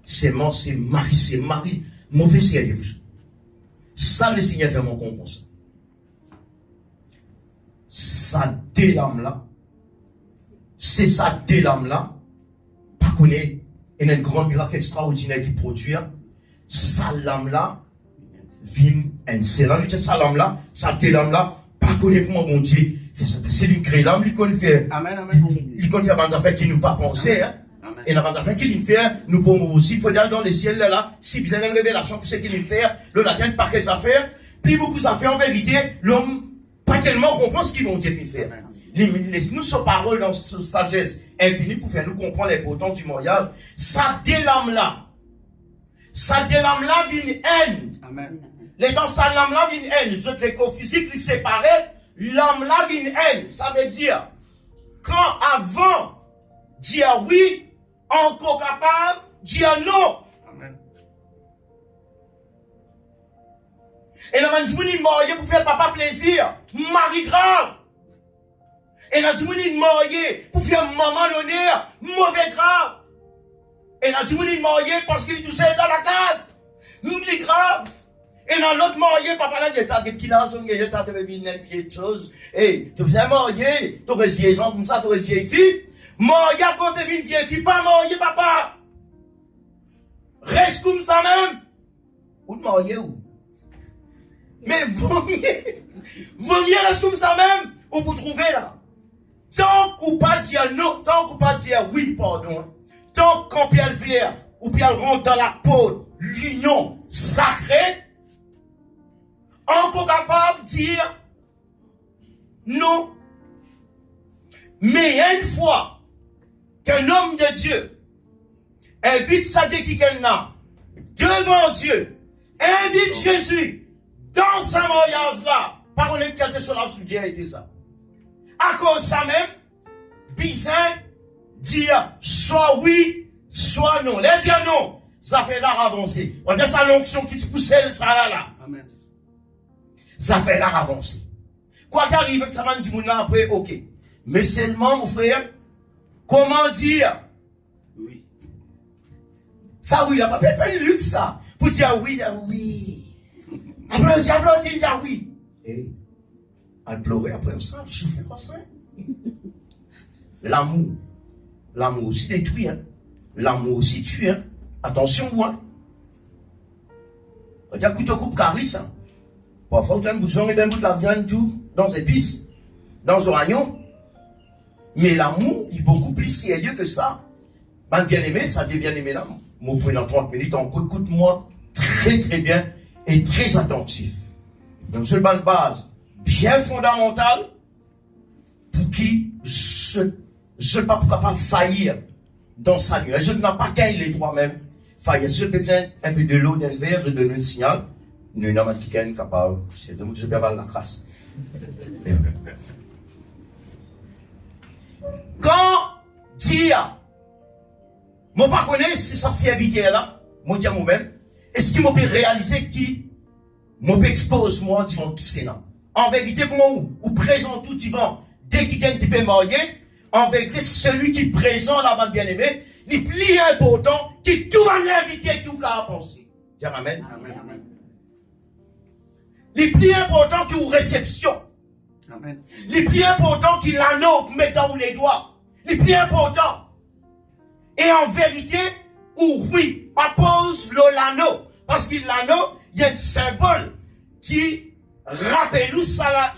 c'est mari, mauvais sérieux. Ça, le Seigneur fait mon compte comme ça. Ça délame là, c'est ça délame là, pas connaître, il y a un grand miracle extraordinaire qui produit, ça lame là, vient un sérum, ça lame là, ça délame là, pas connaître comment bon Dieu fait ça. C'est une crée l'âme, il connaît faire, il connaît faire des affaires qui nous pas penser, hein. Et la affaire qu'il fait, nous pouvons aussi, il faut aller dans les ciels là, si bien une révélation pour ce qu'il fait, le latin par quelles affaires, puis beaucoup d'affaires en vérité, l'homme, pas tellement comprendre ce qu'ils vont dire faire. Laisse-nous sa parole dans sa sagesse infinie pour faire nous comprendre l'importance du mariage. Ça délame là. Ça délame là vient haine. Amen. Les dans ça lame là vient haine. Les corps physiques les séparés, l'âme là vient haine. Ça veut dire, quand avant, dire oui, encore capable, dire non. Amen. Et là, on dit, il marié pour faire papa plaisir. Mari grave. Et là, on dit, il marié pour faire maman l'honneur. Mauvais grave. Et là, on dit, il marié parce qu'il est tout seul dans la case. Il est grave. Et dans l'autre marié, papa là, il y a qui l'a son, il y a une vieille chose. Et tu faisais marié, tu aurais vieille gens comme ça, tu aurais vieille fille. Marié, quand tu es une vieille fille, pas marié, papa. Reste comme ça même. Ou de marié où? Mais vaut mieux rester comme ça même, ou vous trouvez là. Tant qu'on pas dire non, tant qu'on pas dire oui, pardon. Tant qu'on peut le faire, ou bien le rentre dans la peau, l'union sacrée, encore capable de dire non. Mais une fois qu'un homme de Dieu invite sa déquiquena devant Dieu, invite Jésus, dans sa mariage là, par une qualité sur la subsidiarité ça. À cause de ça même, bizarre, dire soit oui, soit non. Les dire non, ça fait l'art avancer. On dit ça l'onction qui te pousse ça là. Amen. Ça fait l'art avancer. Quoi qu'arrive, ça va nous dire après, ok. Mais seulement, mon frère, comment dire? Oui. Ça oui, il n'a pas fait une luxe ça. Pour dire oui, oui. Applaudis, dire oui. Et, à pleurer après ça, souffrir comme ça. L'amour aussi détruit, hein. L'amour aussi tue, hein. Attention, moi. Regarde, couteau coupe caris, hein. Parfois, tu as un bout de sang et un bout de la viande, tout, dans les épices, dans un oignon. Mais l'amour, il est beaucoup plus sérieux que ça. Ben, bien aimé, ça devient bien aimé là. Mon point dans 30 minutes, encore, écoute-moi très très bien et très attentif. Donc, c'est une base bien fondamentale pour qui je ne pas capable de faillir dans sa nuit. Je n'ai pas qu'un les droits même. Faillir. Je peux besoin un peu de l'eau d'un verre, je donne un signal. Nous n'avons pas capable. C'est de je peux avoir la classe. Quand dire, moi pas connais si ça serviteur là, moi dire moi-même, est-ce qu'il m'a pu réaliser qui m'a pu expose moi devant qui c'est là. En vérité, comment ou présente tout devant dès qu'il y a un type marié, En vérité, celui qui présente la bande bien-aimée, il est plus important que tout un invité qui a pensé. Dire amen. Amen. Amen. Il est plus important que réception. Amen. Il est plus important que l'anneau que met dans les doigts. Il est plus important. Et en vérité, ou oui, pas pose l'anneau. Parce que l'anneau, il y a un symbole qui rappelle nous ça là.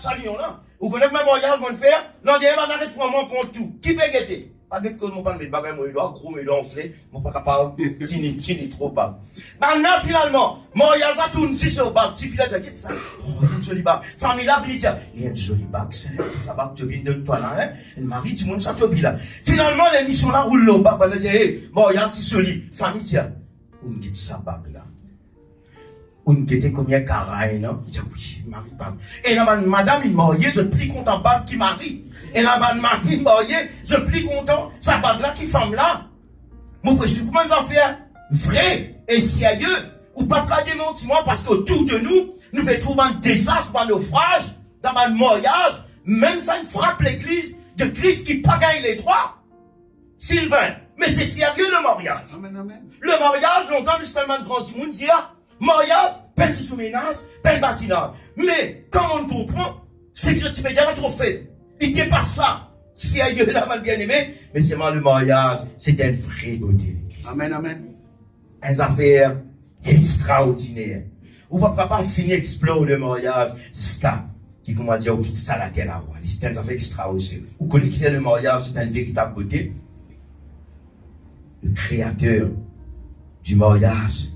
Vous connaissez même voyage, mon frère? Non, il y a un arrêt pour moi pour tout. Qui peut guetter? Pas que mon pas de bagaille, moi, il doit gros, mais il doit enfler. Mon pas capable, c'est trop bas. Maintenant, finalement, moi, il y a ça tout, si c'est au bac, si filet, t'inquiète ça. Oh, il y a une jolie bague. Famille là, venez dire, il y a une jolie bague, ça bague, te bin de toi là, hein. Le mari, tout le monde, ça te là. Finalement, l'émission là roule au bac, on dit, hey, bon, il y a si joli. Famille, tiens, on dit ça bague là. On était combien carré, non? Il dit, oui, Marie bague. Et là, madame, il marié, je plie content bague qui marie. Et là, Marie marié, je plie content, sa bague là qui femme là. Moi, je suis comment ça faire vrai et sérieux, ou pas pas démentir moi, parce qu'autour de nous, nous trouvons un désastre, un naufrage, dans un mariage, même ça nous frappe l'église de Christ qui pas gagne les droits. Sylvain, mais c'est sérieux le mariage. Amen, amen. Le mariage, longtemps, nous tellement grand du monde dire, mariage, peine de sous-ménage, peine bâtiment. Mais, comme on comprend, c'est que tu peux dire trop fait. Il n'est pas ça. Sérieux, la mal bien aimé, mais c'est moi le mariage, c'est une vraie beauté. Amen, amen. Une affaire extraordinaire. Ou pas finir d'explorer le mariage, c'est ça qui, comment dire, qui ça la terre à roi. C'est une affaire extraordinaire. Vous connaissez faire le mariage, c'est une véritable beauté. Le créateur du mariage,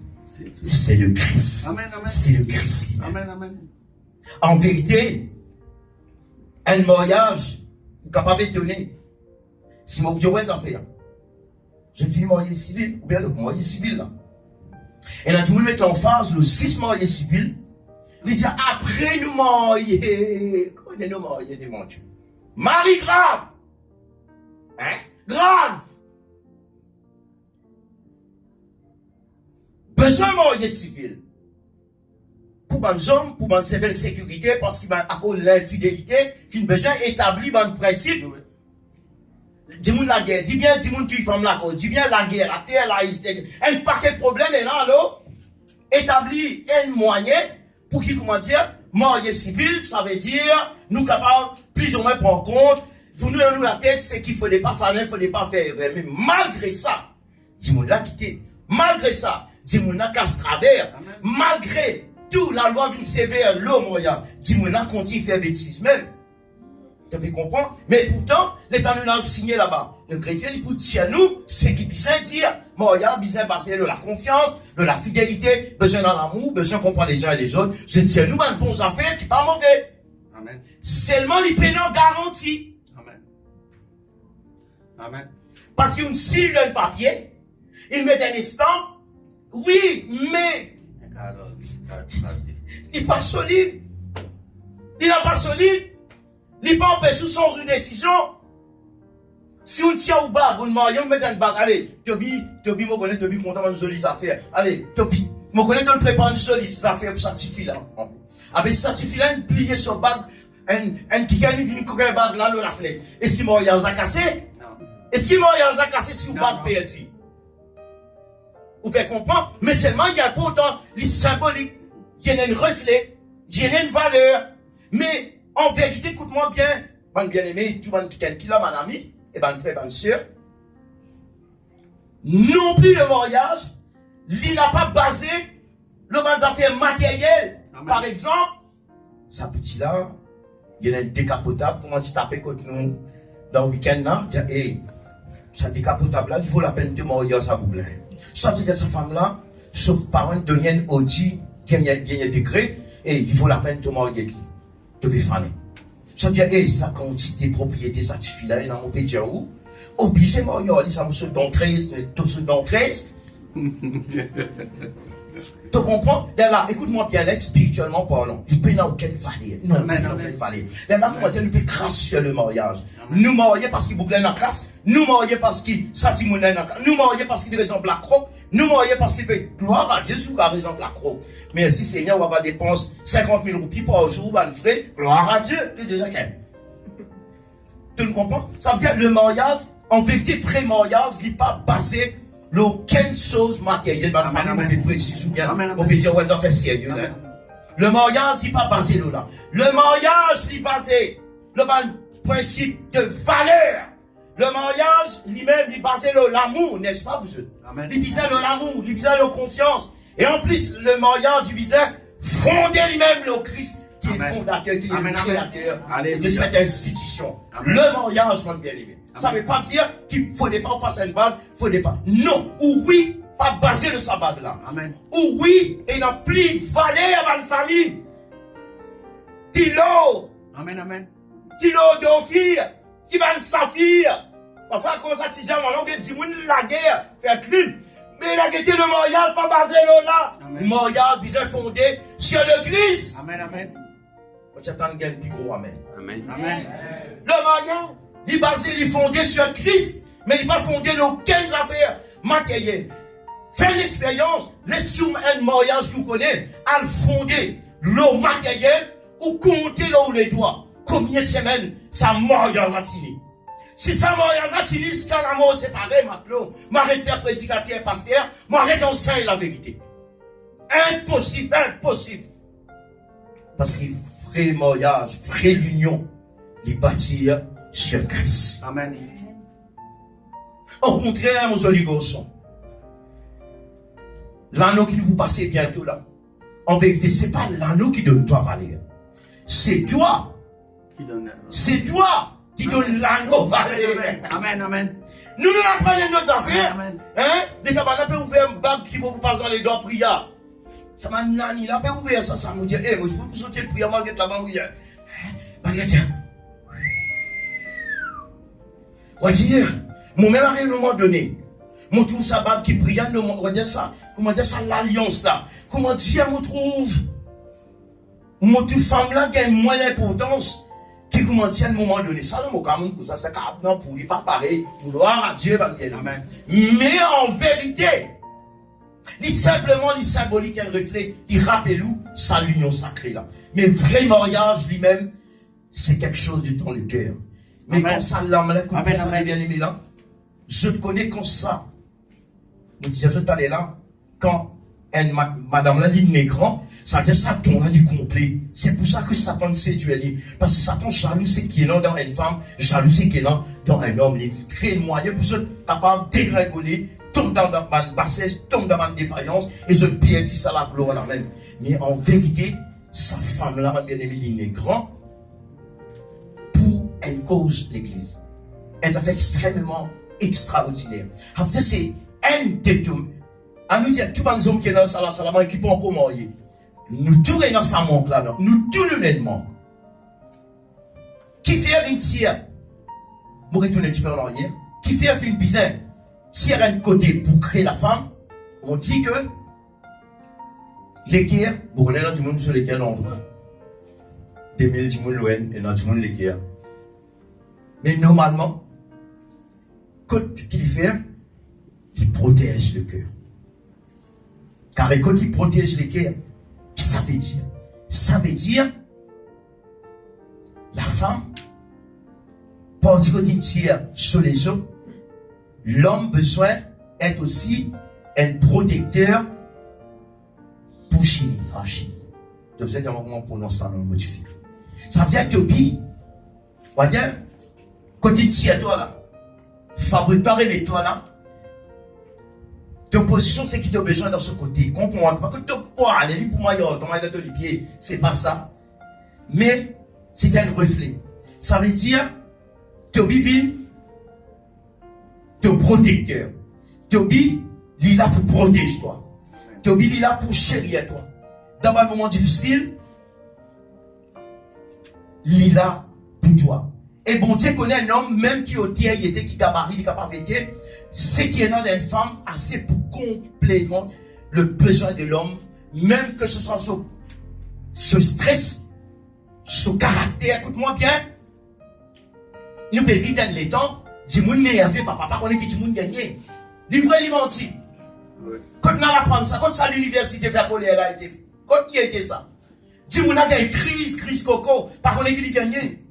c'est le Christ. Amen, amen. C'est le Christ. Amen, amen. En vérité, un mariage, vous êtes capable de donner. Si vous avez une affaire, je suis marié civil, ou bien le marié civil là. Et là, tout le monde met en phase le 6 marié civil. Il dit, après nous marier, connaissez nous marier de mon Dieu. Marie grave. Hein? Grave. Besoin de marié civil. Pour les hommes, pour une certaine sécurité, parce qu'il y a à cause de l'infidélité, qu'il a besoin d'établir un principe. Dis-moi la guerre, dis bien, dis-moi tu femme la cause, dis bien la guerre, la terre, un paquet de problèmes, et là, alors, établir un moyen pour qu'il, comment dire, marié civil, ça veut dire, nous capables, plus ou moins prendre compte, pour nous, la tête, c'est qu'il ne fallait pas faire, il ne fallait pas faire, mais malgré ça, dis-moi la quitter, malgré ça, dis-moi la casse travers, malgré tout, la loi vient sévère, l'homme, dis-moi la continue faire bêtise même. Tu peux comprendre? Mais pourtant, l'État nous a signé là-bas. Le chrétien, il peut dire à nous, c'est qu'il besoin dire, moi, besoin passer de la confiance, de la fidélité, besoin d'un amour, besoin de comprendre les uns et les autres. Je dis à nous, une bonne affaire qui n'est pas mauvais. Amen. Seulement, les paiements garantis. Amen. Amen. Parce qu'une s'il a un papier, il met un instant, oui, mais, il n'est pas solide. Il n'est pas solide. Il n'est pas empêché sans une décision. Si on tient au bas, on met un bague. Allez, Toby, moi connais, Toby content de nous jolie affaires. Allez, Toby, moi connais, tu prépares une jolie affaire pour ça suffit là. Avec ça suffit là, une plier sur bague, un qui gagne une coquille bague là, le la fenêtre. Est-ce qu'il m'a rien à casser? Non. Est-ce qu'il m'a rien à casser si vous bague perdu? Vous pouvez comprendre? Mais seulement, il y a pourtant, les symboliques, il y a un reflet, il y a une valeur. Mais, en vérité, écoute-moi bien, mon bien-aimé, tout le monde qui là, mon ami, et mon frère, ma soeur, non plus le mariage, il n'a pas basé le bonnes affaires matérielles. Amen. Par exemple, ça petit là, il y a un décapotable, comment se taper contre nous dans le week-end là, dire, hey, ça décapotable là, il vaut la peine de marier ça boublin. Ça veut dire sa femme là, sauf par un donner Audi, qui a un degré, et il vaut la peine de marier qui. Depuis fané. Ça veut dire, hey, ça quantité propriété certifiée là, il a mon pédia où? Obligé, moi, ça me saute dans 13, tout saute dans 13. Tu comprends? Là, écoute-moi bien, là, spirituellement parlant, il peut n'a aucune valeur. Non, il n'a aucune valeur. Là, comment dire, nous peut crasse sur le mariage. Nous marier parce qu'il boucle la casse, nous marier parce qu'il s'attimone la casse, nous marier parce qu'il raison la croque, nous marier parce qu'il peut gloire à Jésus qui a raison de la croque. Mais si Seigneur, on va dépenser 50 000 roupies par jour, on frais, gloire à Dieu, tu dis, ok. Tu ne comprends? Ça veut dire le mariage, en vérité, vrai mariage, il n'est pas basé sur aucune chose matérielle. Dans la famille, on peut préciser ou bien, on peut dire, ouais, ça fait sérieux, là. Le mariage, il n'est pas basé là. Le mariage, il est basé sur le principe de valeur. Le mariage, lui-même, il est basé sur l'amour, n'est-ce pas, vous? Il est basé sur l'amour, il est basé sur la confiance. Et en plus, le mariage, il est basé fonder lui-même le Christ, qui est fondateur, qui est le créateur de cette institution. Le mariage, mon bien-aimé. Ça ne veut pas dire qu'il ne faudrait pas passer une base, il ne faudrait pas. Non, ou oui, pas basé de sa base là. Ou oui, il n'a plus valeur à la famille. Kilo. Amen. Kilo d'offrir, qui va le saphir. Enfin, comme ça, tu dis, on dit, la guerre, faire crime. Mais la guerre, le mariage, pas basé là. Le mariage, bien fondé sur le Christ. Amen. Tu attends le plus gros amen. Amen. Le mariage, il est basé, il est fondé sur Christ, mais il n'est pas fondé sur aucune affaire matérielle. Faites l'expérience, laissez-vous un mariage que vous connaissez, à le fonder, l'eau matériel, ou compter là où les doigts. Combien de semaines ça mariage a tini? Si ça mariage a tini, c'est quand la mort séparée, maintenant, m'arrête de faire prédicateur, pasteur, m'arrête d'enseigner la vérité. Impossible. Parce que vrai mariage, vraie l'union, les bâtir sur Christ. Amen. Au contraire, mon joli garçon, l'anneau qui nous passe bientôt là, en vérité, c'est pas l'anneau qui donne toi valeur. C'est toi. C'est toi qui donne l'anneau valeur. Amen. Nous apprenons notre affaire. Hein? Les camarades peuvent ouvrir un bac qui va vous passer dans les doigts prières. Ça m'a nani, là, peut ouvrir ça me dit, moi, il faut que vous sautiez le prière, malgré la main, oui. On va dire, mon même à un moment donné, mon trouve ça bague qui prie, on va dire ça, comment dire ça, l'alliance là. Comment dire, mon trouve femme là qui a moins d'importance, qui comment dire à un moment donné, ça, le mot comme ça, c'est capable pour lui, pas pareil, gloire à Dieu, Amen. Mais en vérité, il simplement, il symbolique, il reflète, il rappelle où sa l'union sacrée là. Mais vrai mariage lui-même, c'est quelque chose de dans le cœur. Mais Amen. quand ça l'âme là, quand ça bien aimé là, je te connais comme ça. Je disais, je t'allais là, quand madame là, l'île n'est grand, ça veut dire Satan là du complet. C'est pour ça que Satan séduit. Parce que Satan jaloux, c'est qu'il est là dans une femme, jaloux, c'est qu'il est là dans un homme. Il crée un moyen pour se capable de dégringoler, tombe dans ma bassesse, tombe dans ma défaillance, et je perdis ça la gloire là même. Mais en vérité, sa femme là, ma bien-aimée, l'île est grand pour une cause, l'église. Elle a fait extrêmement extraordinaire. En fait, c'est un des deux. À nous dire, tout le monde qui est dans la salle, qui peut encore marier. Nous tous dans sa manque là, nous tous nous les manque. Qui fait une tire, pour retourner un petit peu en arrière, qui fait une bizarre, tire un côté pour créer la femme, on dit que les guerres, vous connaissez dans du monde sur les guerres d'endroit. 2000 du monde l'ON et dans du monde les guerres. Mais normalement, qu'est-ce qu'il fait? Il protège le cœur. Car quand il protège le cœur, ça veut dire? Ça veut dire la femme, parce qu'il tire sur les autres, l'homme besoin d'être aussi un protecteur pour Chini. Ah, Chini. Donc, vous êtes comment on prononce ça dans le modifié. Ça veut dire que Tobi, on va dire, quand il tire toi là, fabrique pas les toi là, ton position c'est qu'il a besoin dans ce côté. Comprends-moi, pas que tu peux aller pour moi, ton maillot de pied, c'est pas ça. Mais c'est un reflet. Ça veut dire, Tobi vit, ton protecteur. Tobi, il est là pour protéger toi. Tobi, il est là pour chérir toi. Dans un moment difficile, il est là pour toi. Et bon Dieu connaît un homme, même qui au terre, il était, qui gabarit, il est capable d'être, c'est qu'il y a une femme assez pour complément le besoin de l'homme, même que ce soit ce stress, ce caractère. Écoute-moi bien. Nous pouvons vivre dans les temps, du monde n'énervé, papa, on est du monde gagné. Livre et menti. Quand on a appris ça, quand ça à l'université, faire coller, elle a été, quand il a été ça. Du monde a gagné, crise, coco, par contre, il a gagné.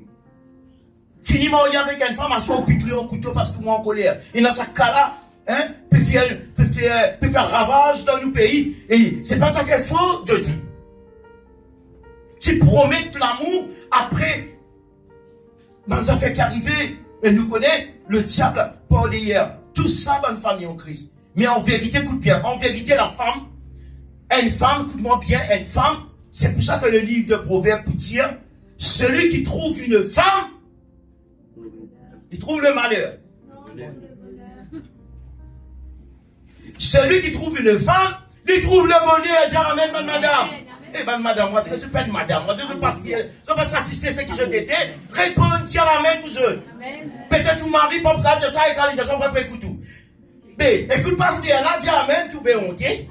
fini marié avec une femme, à son piquer un couteau parce que moi en colère. Et dans ce cas-là, hein, peut faire ravage dans nos pays. Et c'est pas ça fait faux, je dis. Tu promets l'amour, après, dans les affaires qui arrivent, et nous connaissons, le diable, pas d'hier. Tout ça dans une famille en Christ. Mais en vérité, écoute bien, en vérité, la femme, une femme, écoute-moi bien, une femme, c'est pour ça que le livre de Proverbes peut dire, celui qui trouve une femme, il trouve le malheur. Celui qui trouve une femme, il trouve le bonheur. Dire amen, madame. Eh ben, madame, moi, je ne suis pas de madame. Moi, je ne suis pas satisfait de ce que je t'étais. Répondez, dire amen, vous eux. Peut-être ton mari, pas regarder ça, et quand ils sont pas écouter tout. Mais, écoute pas ce qu'il y a là, dire amen, tout est honté.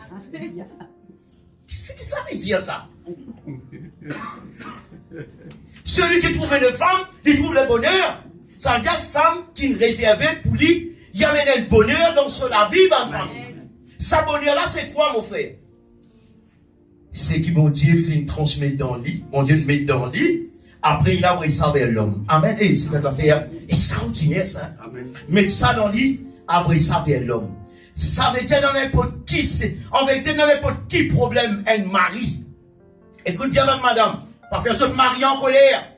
Qu'est-ce que ça veut dire, ça? Celui qui trouve une femme, il trouve le bonheur. Ça veut dire femme qui est réservée pour lui, il y a un bonheur dans la vie, ma femme. Sa bonheur-là, c'est quoi, mon frère? C'est que mon Dieu fait transmettre dans le lit, mon Dieu le met dans le lit, après il a envoyé ça vers l'homme. Amen. Et c'est une affaire extraordinaire, ça. Amen. Mettre ça dans le lit, envoyer ça vers l'homme. Ça veut dire dans n'importe qui, en vérité, dans n'importe qui problème, un mari. Écoute bien, madame, parce que ce mari en colère.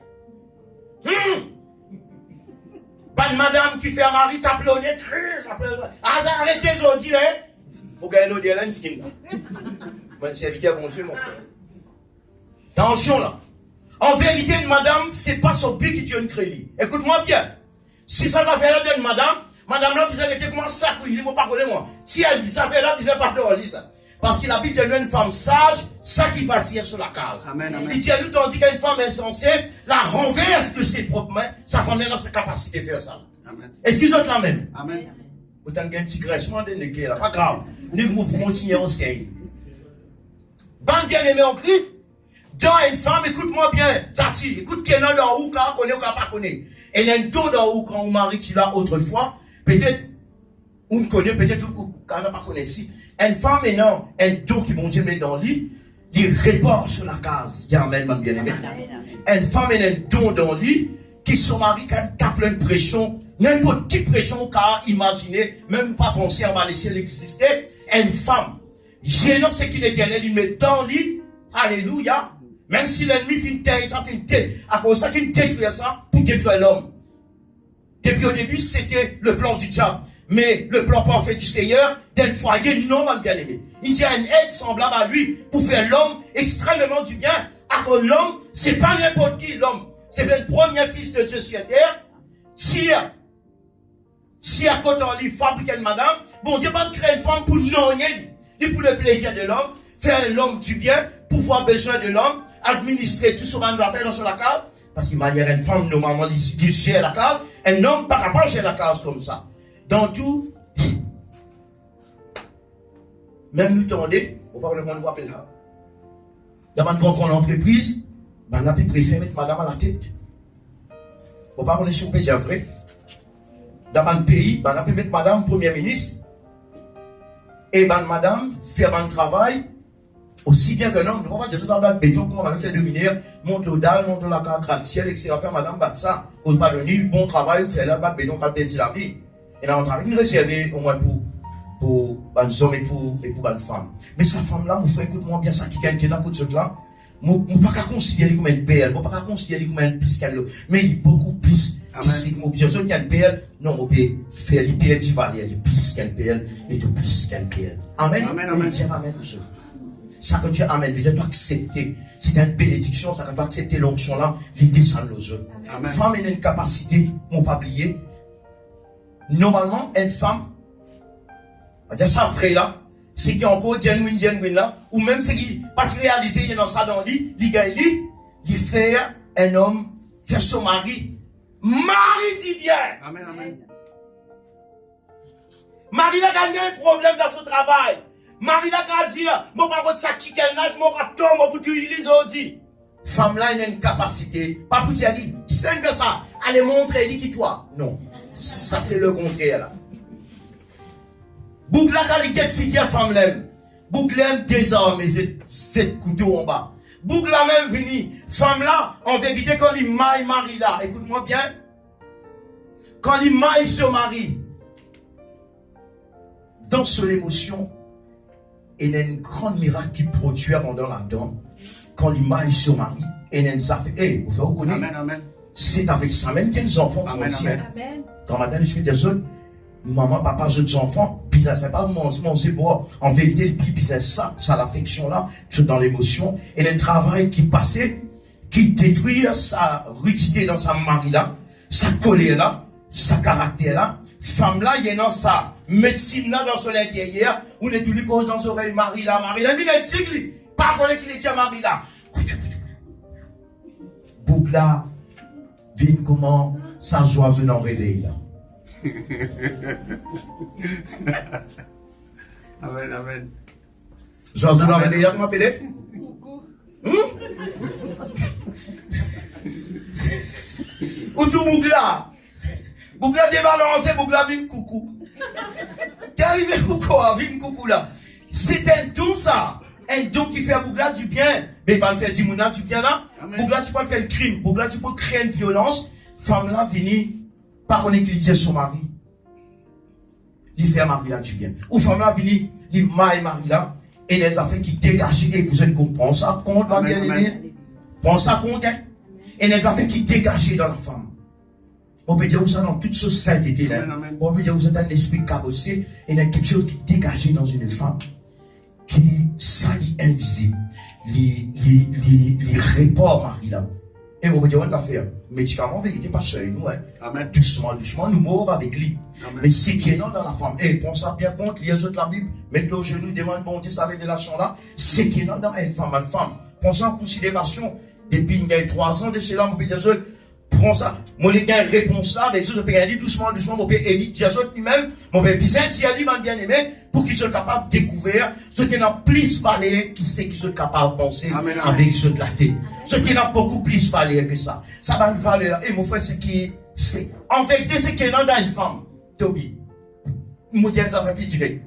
Pas de madame qui fait un mari taplonner, arrêtez aujourd'hui, hein. Faut gagner l'eau de skin. Moi, c'est éviter mon Dieu, mon frère. Attention là. En vérité, une madame, c'est pas son but qui tue une crédit. Écoute-moi bien. Si ça fait là d'une madame là, vous arrêtez comment ça couille, il ne m'a pas connu moi. Si elle dit ça fait là, vous n'avez pas de ça. Parce qu'il habite une femme sage, ça qui bâtit sur la case. Amen, amen. Il dit à nous, tandis qu'une femme insensée, la renverse de ses propres mains, sa femme est dans sa capacité de faire ça. Amen. Est-ce qu'ils sont là même? Amen. Vous avez un petit graissement de nez là, pas grave. Nous pouvons continuer en série. Bande bien-aimé en Christ, dans une femme, écoute-moi bien, Tati, écoute qu'il y a dans où, car on connaît ou car pas connaît. Et il y a un don dans où, quand on marie, tu l'as autrefois, peut-être, on connaît, peut-être, car on n'a pas connaît ici. Une femme, maintenant, un don qui, mon Dieu, met dans le lit, il répond sur la case. Amen, mon bien-aimé. Une femme, elle a un don dans le lit, qui son mari, quand il tape plein de pression, n'importe quelle pression, car imaginer, même pas penser à laisser l'exister, une femme, gênant ce qu'il éternel, il met dans le lit, alléluia, même si l'ennemi fait une tête, ça fait une tête, à cause de ça qu'il détruit ça, pour détruire l'homme. Depuis au début, c'était le plan du diable. Mais le plan parfait du Seigneur, d'un foyer, non, mon bien-aimé. Il y a une aide semblable à lui pour faire l'homme extrêmement du bien. À cause de l'homme, c'est pas n'importe qui, l'homme. C'est le premier fils de Dieu sur la terre. Si à côté on lui fabrique une madame, bon Dieu va créer une femme pour non et pour le plaisir de l'homme, faire l'homme du bien, pouvoir besoin de l'homme, administrer tout ce qu'on va faire dans son case. Parce qu'il m'a dit une femme, normalement, il gère la case. Un homme, par rapport à gérer la case comme ça. Dans tout, même nous tendez, on va le appeler là. Dans une grande entreprise, on a pu préférer mettre madame à la tête. On va parler sur le pays vrai. Dans un pays, on a pu mettre madame premier ministre. Et madame faire un travail aussi bien que non. Nous ne pouvons pas dire tout dans le béton, comme on va faire de mineurs, monte le dalle, monte la carte gratte-ciel, etc. Faire madame battre ça. On ne peut pas donner bon travail, faire là, battre béton, pas perdre la vie. Et là, on travaille, nous réserver au moins pour les hommes et pour les femmes. Mais sa femme-là, mon frère, écoute-moi bien, ça qui est là, pour ce là, je ne peux pas considérer comme une perle, je ne peux pas considérer comme une plus qu'elle l'autre. Mais il est beaucoup plus que si je bien sûr qu'il y a une perle, non, on peut faire les perles du valeur, il est plus qu'une perle et de plus qu'une perle. Amen. Amen, amen. Tiens, amen, monsieur. Ça que tu amènes, tu dois accepter. C'est une bénédiction, ça que tu dois accepter l'onction là, les descendre aux autres. Femme, elle a une capacité, on ne pas oublier. Normalement, une femme, on va dire ça vrai là, c'est qu'il y a encore genuine là, ou même c'est qu'il passe réaliser, il y a dans ça dans le lit, il fait un homme, faire son mari. Marie dit bien. Amen, amen. Marie a gagné un problème dans son travail. Marie a dit, mon parent ça qui qu'elle n'a, mon raptor, pour tout les autres. Femme là, elle a une capacité, pas pour dire, si elle fait ça, allez montrer, elle dit qui toi. Non. Ça, c'est le contraire, là. Boucle la qualité de femme l'aime. Boucle l'aime désarmé, c'est couteau en bas. Boucle la même vini. Femme là, en vérité, quand il maille Marie là, écoute-moi bien. quand il maille se marie, dans son émotion, il y a une grande miracle qui produit dans la dent. Quand il maille se marie, et il y a fait, vous reconnaître, c'est avec ça même qu'il y a des enfants qui Amen. Dans ma tête, je suis désolé. Maman, papa, j'ai enfants, puis ça, c'est pas mon bon. En vérité, puis c'est ça l'affection-là, dans l'émotion, et le travail qui passait, qui détruit sa rudité dans sa mari-là, sa colère-là, sa caractère-là. Femme-là, il y a dans sa médecine-là, dans son intérieur, où on est tous les causes dans son oreille, mari-là, il est tigre, pas qu'on est qu'il est mari-là. Bougla, vine comment, sa joie venant réveiller là. Amen, amen. Joie venant réveiller là, tu m'appelles? Ou tout Bougla? Bougla débalancé, Bougla vine coucou. T'es arrivé pourquoi, vine coucou là? C'est un don ça. Un don qui fait à Bougla du bien. Mais pas le faire Dimouna du bien là. Bougla, tu peux faire un crime. Bougla, tu peux créer une violence. Femme là, venir, par contre, qu'il dit son mari. Il fait à mari là du bien. Ou femme là, venir, il maille mari là. Et les affaires qui dégagent. Et vous êtes compris ça compte, ma bien-aimée. Prends ça compte, hein. Et les affaires qui dégagent dans la femme. On peut dire, vous êtes dans toute cette sainteté là. On peut dire, vous êtes un esprit cabossé. Et il y a quelque chose qui dégage dans une femme. Qui salit invisible. Les reports, Marie-là. Et on peut dire, on va faire. Médicament, en vérité, pas seul, nous, hein. Amen. Doucement, nous mourons avec lui. Amen. Mais c'est qui est non dans la femme. Et prends ça bien compte, les autres la Bible, mettez au genou, demande bon Dieu, sa révélation-là. C'est qui est non dans une femme. Prends ça en considération. Depuis il y a 3 ans de cela, on peut dire, prends ça. Mon gars responsable, et je peux dire doucement, mon père évite, Jésus lui-même, mon père Bizet, il a bien aimé, pour qu'ils soient capables de découvrir ce qui n'a plus valeur, qui sait qu'ils sont capables de penser avec ceux de la tête. Ce qui n'a beaucoup plus valeur que ça. Ça va une valeur. Et mon frère, c'est, en vérité, c'est qu'il y a dans une femme, Toby. Moi, je ça fait plus direct.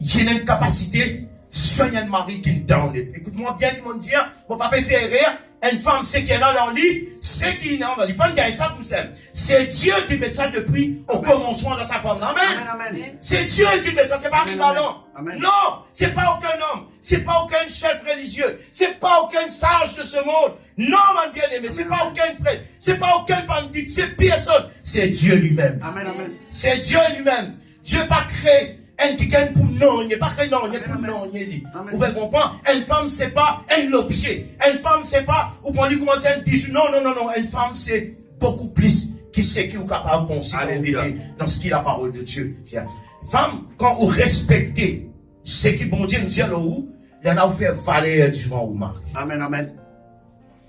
J'ai une capacité, soigner un mari qui est down. Écoute-moi bien, tout le monde dit, mon papa fait rire. Une femme, c'est qui est dans le lit, c'est qui est dans le lit. Pas de ça pour ça. C'est Dieu qui met ça depuis au commencement de sa femme. Amen. Amen. C'est Dieu qui met ça, c'est pas équivalent. Non, c'est pas aucun homme, c'est pas aucun chef religieux, c'est pas aucun sage de ce monde. Non, mon bien-aimé, c'est pas aucun prêtre, c'est pas aucun bandit, c'est personne. C'est Dieu lui-même. Amen, amen. C'est Dieu lui-même. Dieu pas créé. Un qui gagne pour non, il n'est pas que non, il est pour non, il est. Vous pouvez comprendre? Une femme, c'est pas un objet. Une femme, c'est pas, vous pouvez commencer un bijou. Non. Une femme, c'est beaucoup plus qui sait qui est capable de penser dans ce qui est la parole de Dieu. Femme, quand vous respectez ce qui bon Dieu nous dit là où, il y en a vous faire valer devant vous, mari. Amen, amen.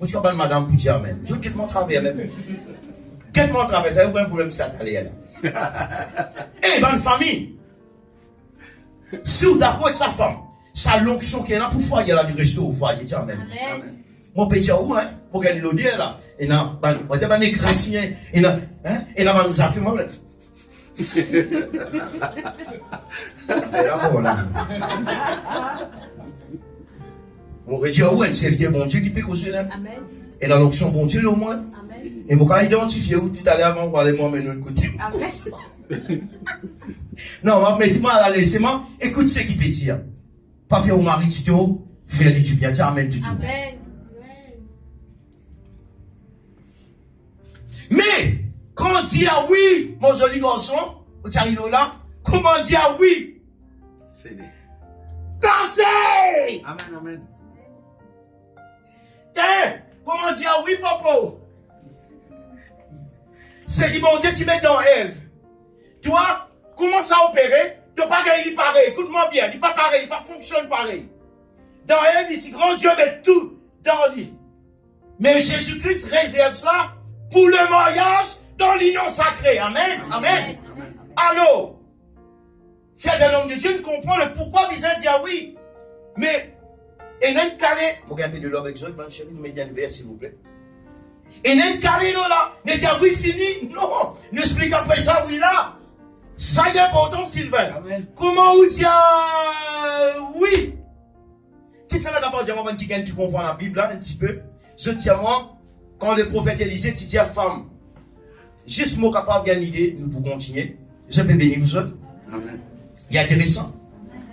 Vous dites, madame, pour dire amen. Je quitte mon travail, même. Quitte mon travail, t'as eu un problème, c'est à aller là. Eh, bonne famille. Si vous êtes d'accord avec sa femme, sa l'onction qui est là pour foyer là du resto au foyer, tiens, amen. Mon petit ou, hein, pour gagner l'audier là, et là, on dit, les graciens, et là, hein, et là, ça fait moi, mon petit ou, elle serviteur bon Dieu qui peut causer là. Et la l'onction bon Dieu au moins. Et mon cas identifié où tu allais avant pour aller moi mener un côté. Non, mettez-moi à la laissez-moi. Écoute ce qui peut dire. Pas faire au mari tuto, faire du bien. Tiens, amen, tuto. Amen. Mais, quand on dit ah oui, mon joli garçon, tu arrives là, comment on dit ah oui? C'est né. Dansez! Amen, amen. Tiens, comment on dit ah oui, popo? C'est que mon Dieu, tu mets dans Ève. Toi, comment ça opérer? Tu n'as pas gagné pareil. Écoute-moi bien, il n'est pas pareil, il ne fonctionne pareil. Dans Ève, ici, grand Dieu met tout dans lui. Mais Jésus-Christ réserve ça pour le mariage dans l'union sacrée. Amen. Amen. Allô? C'est un homme de Dieu qui comprend le pourquoi Bizet dit ah oui. Mais, et même calé, je vais un peu de l'eau avec Zoé, bonne chérie, mettez un verre s'il vous plaît. Et même carré là, ne dit oui fini, non, n'explique après ça oui là. Ça y est important Sylvain. Amen. Comment vous dit oui? C'est ça là d'abord dire moi qui comprend la Bible là un petit peu. Je dis à moi, quand le prophète Élisée tu dis à femme, juste moi capable de l'idée, nous pouvons continuer. Je peux bénir vous autres. Amen. Il est intéressant.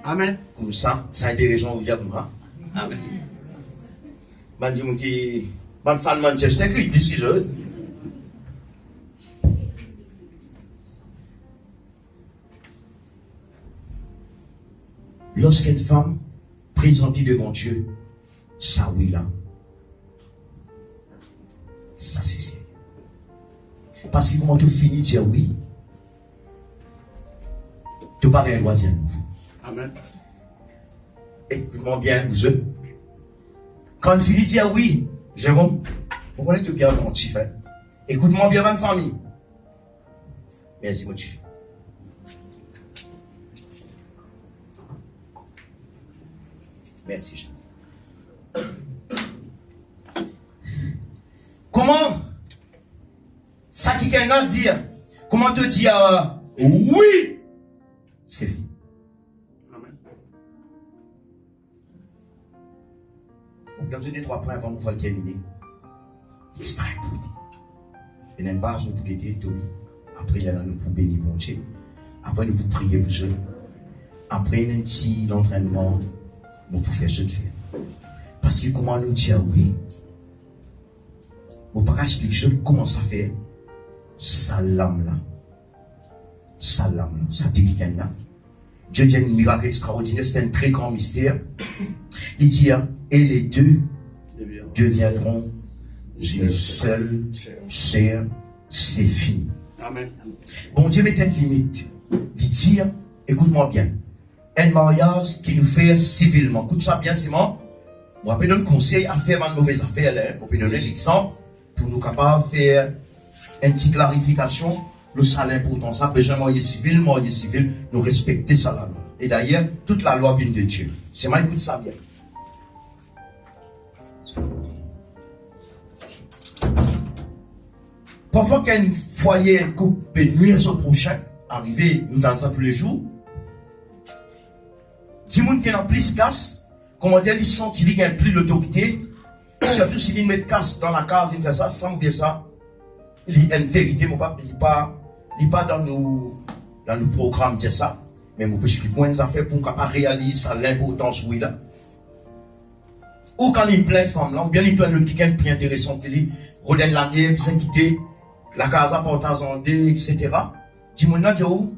Amen. Comme ça, c'est intéressant vous dire comme ça. Amen. Je dis que je suis fan de Manchester, qui plus que je. Lorsqu'une femme présentée devant Dieu, ça oui là, ça c'est sérieux. Parce que comment tu finis de dire oui, tu n'as pas rien droit de dire non. Amen. Écoute-moi bien, vous eux. Quand tu finis de dire oui, Jérôme, vous connaissez bien comment tu fais. Écoute-moi bien, ma famille. Merci, moi tu fais. Merci, Jean. Comment ça qui quelqu'un dire? Comment te dire oui? C'est fini. Amen. Dans deux, trois points avant de pouvoir terminer. Extra important. Et dans la base, nous pouvons aider Toby. Après, là, nous pouvons bénir mon Dieu. Après, nous pouvons prier pour eux. Après, nous avons l'entraînement. Nous pouvons faire ce que faire. Parce que comment nous dire oui? Vous ne pouvez pas expliquer comment ça fait. Salam là. Salam là. Ça dit qu'il y a. Dieu dit un miracle extraordinaire. C'est un très grand mystère. Il dit, et les deux deviendront une seule chair. C'est fini. Amen. Bon Dieu met une limite. Il dit, écoute-moi bien. Un mariage qui nous fait civilement. Écoute ça bien, Simon. On peut donner un conseil à faire une mauvaise affaire. Là. On peut donner l'exemple pour nous capables de faire une petite clarification. Le salaire pourtant ça, besoin de mariage civil, nous respecter ça la loi. Et d'ailleurs, toute la loi vient de Dieu. C'est moi, écoute ça bien. Parfois, qu'un foyer, un couple peut nuire au prochain, arriver, nous dans ça tous les jours. Dis-moi qu'il y a plus casse, comment dire, ils sentent qu'il y a plus l'autorité, surtout s'ils mettent casse dans la case, ils font ça, sans bien ça. Il y a une vérité, mon papa, il n'est pas dans nos programmes, dire ça. Mais je peux expliquer moins affaires pour qu'on réaliser ça, l'importance, oui, là. Ou quand il y a une pleine femme, là, ou bien il y a une quelqu'un plus intéressant que lui, Rodin la guerre, puis s'inquiéter, la case à portage en dé, etc. Dis-moi, là, où?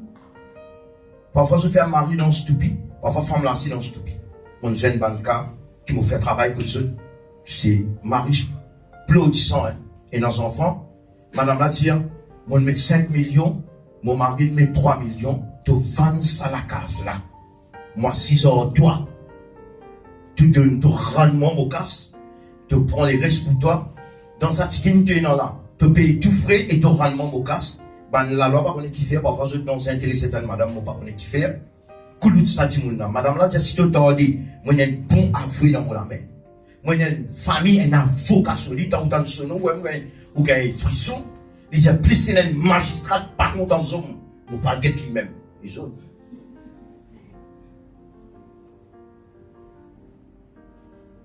Parfois, je fais un mari dans stupide, parfois, femme là, dans stupide. Mon jeune banca, qui me fait travail comme ça, c'est mari plaudissant, hein. Et dans un enfant, madame la dit, moi, je mets 5 millions, mon mari met 3 millions, tu vends ça la case là. Moi, 6 heures, toi, tu donnes ton rendement au casse, tu prends les restes pour toi, dans sa petite là, tu payes tout frais et ton rendement au casse. Ben, la loi, pas qu'on est qui fait, parfois, je suis intéressé à madame, pas qu'on est qui fait. Coulout ça dit, madame là, si tu t'as dit, moi, j'ai un bon avoué dans mon main. Moi, j'ai une famille, un avocat solide, dans le son nom, ou un frisson. Il y a plus c'est un magistrat, pas content de zone. Nous parlons de lui-même. Les autres.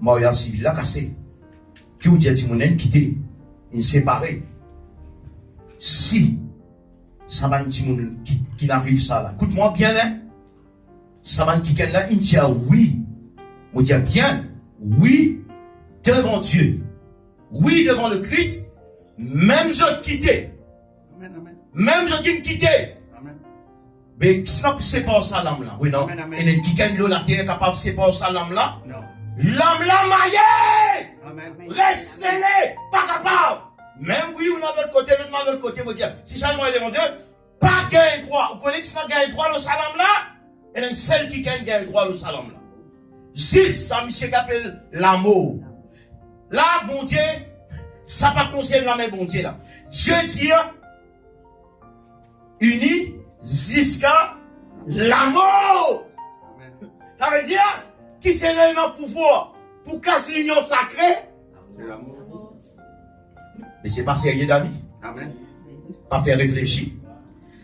Mariage civil là, cassé. Qui vous dit à Timonen quitter, il séparé. Si, ça va Timonen qui n'arrive ça là. Écoute-moi bien, hein. Ça va qui là, il dit oui. On dit bien, oui, devant Dieu. Oui, devant le Christ. Même je quitté. Amen, amen. Même je qui quitté. Amen. Mais ça c'est pas ça l'âme là. Oui non. Amen, amen. Et qui gagne la terre capable c'est pas ça l'âme là. Non. L'âme là maillé. Amen. Reste scellé, pas capable. Même oui ou de l'autre côté, l'autre de l'autre côté, vous dire si seulement il est mon Dieu, pas gagne droit. Vous connaissez que ça gagne droit le salam là. Et une seule qui gagne droit le salam là. 6 ça monsieur appelle l'amour. Là bon Dieu, ça pas concerne la même bon Dieu là. Dieu dit uni jusqu'à l'amour. Ça veut dire qui c'est le pouvoir pour casser l'union sacrée. C'est l'amour. Mais c'est pas sérieux d'amis. Amen. Pas faire réfléchir.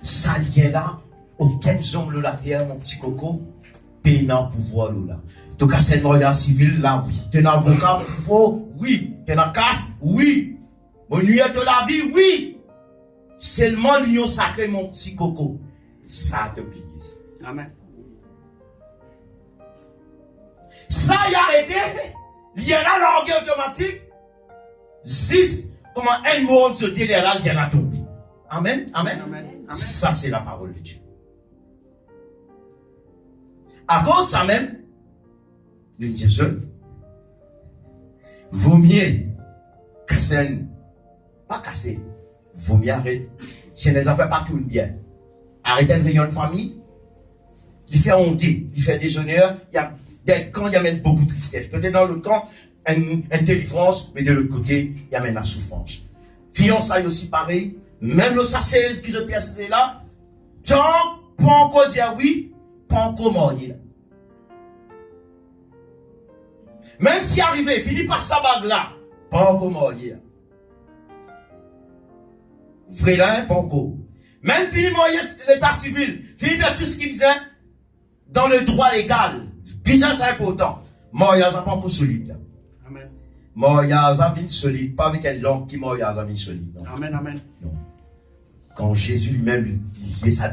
Ça lien là, aucun homme le la terre, mon petit coco, payant pouvoir là. Tu casses un mariage civil là, oui. Tu es un avocat, il faut, oui. Tu es un casse, oui. Mon nuit de la vie, oui. Seulement lion sacré, mon petit coco. Ça te oublié. Amen. Ça y a arrêté. Il y a là l'orgueil automatique. 6. Comment un monde se délire là, il y en a tombé. Amen. Amen. Amen. Amen. Ça, c'est la parole de Dieu. À cause de ça même, nous disons, vaut mieux casser, pas casser, vaut mieux arrêter. Si les affaires pas tournent bien, arrêter une réunion de famille, il fait honter, il fait déshonneur, il y a des camps, il y amène beaucoup de tristesse. Peut-être dans l'autre camp, une délivrance, mais de l'autre côté, il y amène la souffrance. Fiançailles aussi pareil, même le sachez qui se pièce là, tant, pas encore dire oui, pas encore marié. Même si arrivé, finit par sa bague là, pas encore marié. Vrai là, pas encore. Même fini marié l'état civil, fini faire tout ce qu'il faisait dans le droit légal. Bizarre, c'est important. Mariage n'est pas encore solide. Amen. Mariage a bien solide, pas avec une langue qui mariage a bien solide. Non. Amen. Amen. Non. Quand Jésus lui-même liait ça,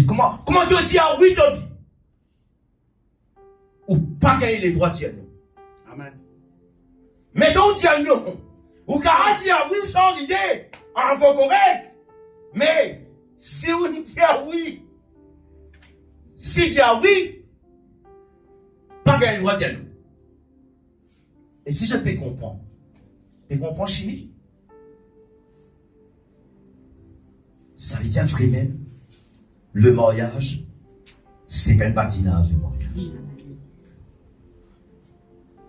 comment tu dis ah oui, Toby? Ou pas gagner les droits de nous? Amen. Mais donc dire non. Ou qu'à dire oui sans l'idée, encore correct. Mais si vous dites oui, si tu as oui, pas gagner les droits de nous. Et si je peux comprendre, chimie. Ça veut dire vraiment, le mariage, c'est pas un patinage, le mariage.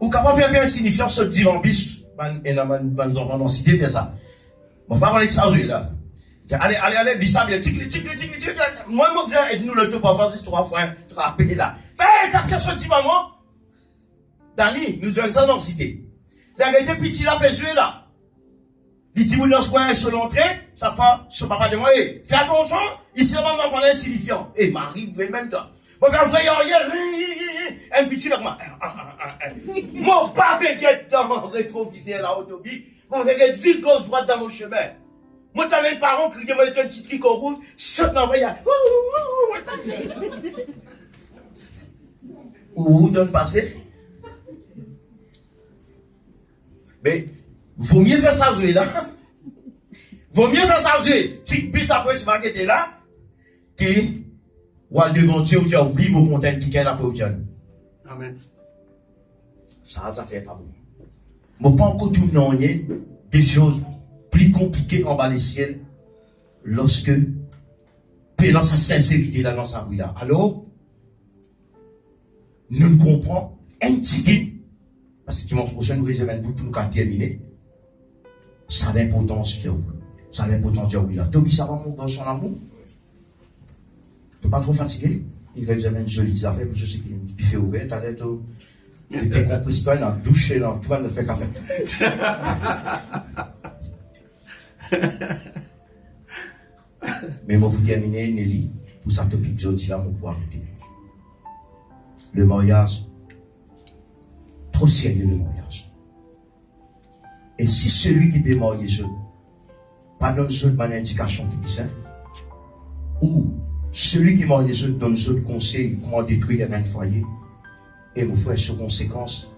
Ou capable de faire bien insignifiant se dire en bis, et nous enfants dans cité fait ça. Bon, pas parler de ça, là. Allez, bis ça, bien, tic, moi, viens, aide-nous le tout pour faire ces 3 fois, 3 pays là. Ça pièce ce petit maman. Dani, nous avons ça dans la cité. La réalité petit là, pésué là. Les petits bouts dans ce coin, sur l'entrée, ça fait, son papa de moi, fais attention, il se demande d'en prendre insignifiant. Et Marie, vous même temps. Bon, quand vous voyez un petit là, mon papa qui est dans mon rétroviseur là, autobus, mon j'ai 10 gauche droite dans mon chemin. Moi, t'as un parent qui m'a dit un petit tricot rouge, saute dans le voyage. Où donne passer? Mais, vaut mieux faire ça jouer là. Vaut mieux faire ça jouer. Tic bis après ce marqué là. Que, ou à devant Dieu, ou dire oui, mon content qui est là pour Dieu. Amen. Ça fait pas bon. Mais pas encore tout non, des choses plus compliquées en bas des ciels. Lorsque, dans sa sincérité là, dans sa vie là. Alors, nous ne comprenons un petit peu. Parce que dimanche prochain, nous réservons pour nous terminer. Ça a l'importance de vous. Ça a l'importance de vous là. Toby, ça va monter dans son amour. Tu n'es pas trop fatigué? Il réserve une jolie affaire, parce que je sais qu'il y a une buffet ouvert. Tu as l'air de décompresser, dans la douche, dans tout le monde fait café. Mais moi, pour terminer, Nelly, pour ça topic, je dis là, mon pouvoir arrêter. Le mariage, trop sérieux le mariage. Et si celui qui peut marier je pas donne une indication qui dit ou celui qui marie je donne un conseil comment détruire un foyer, et vous ferez sur conséquence,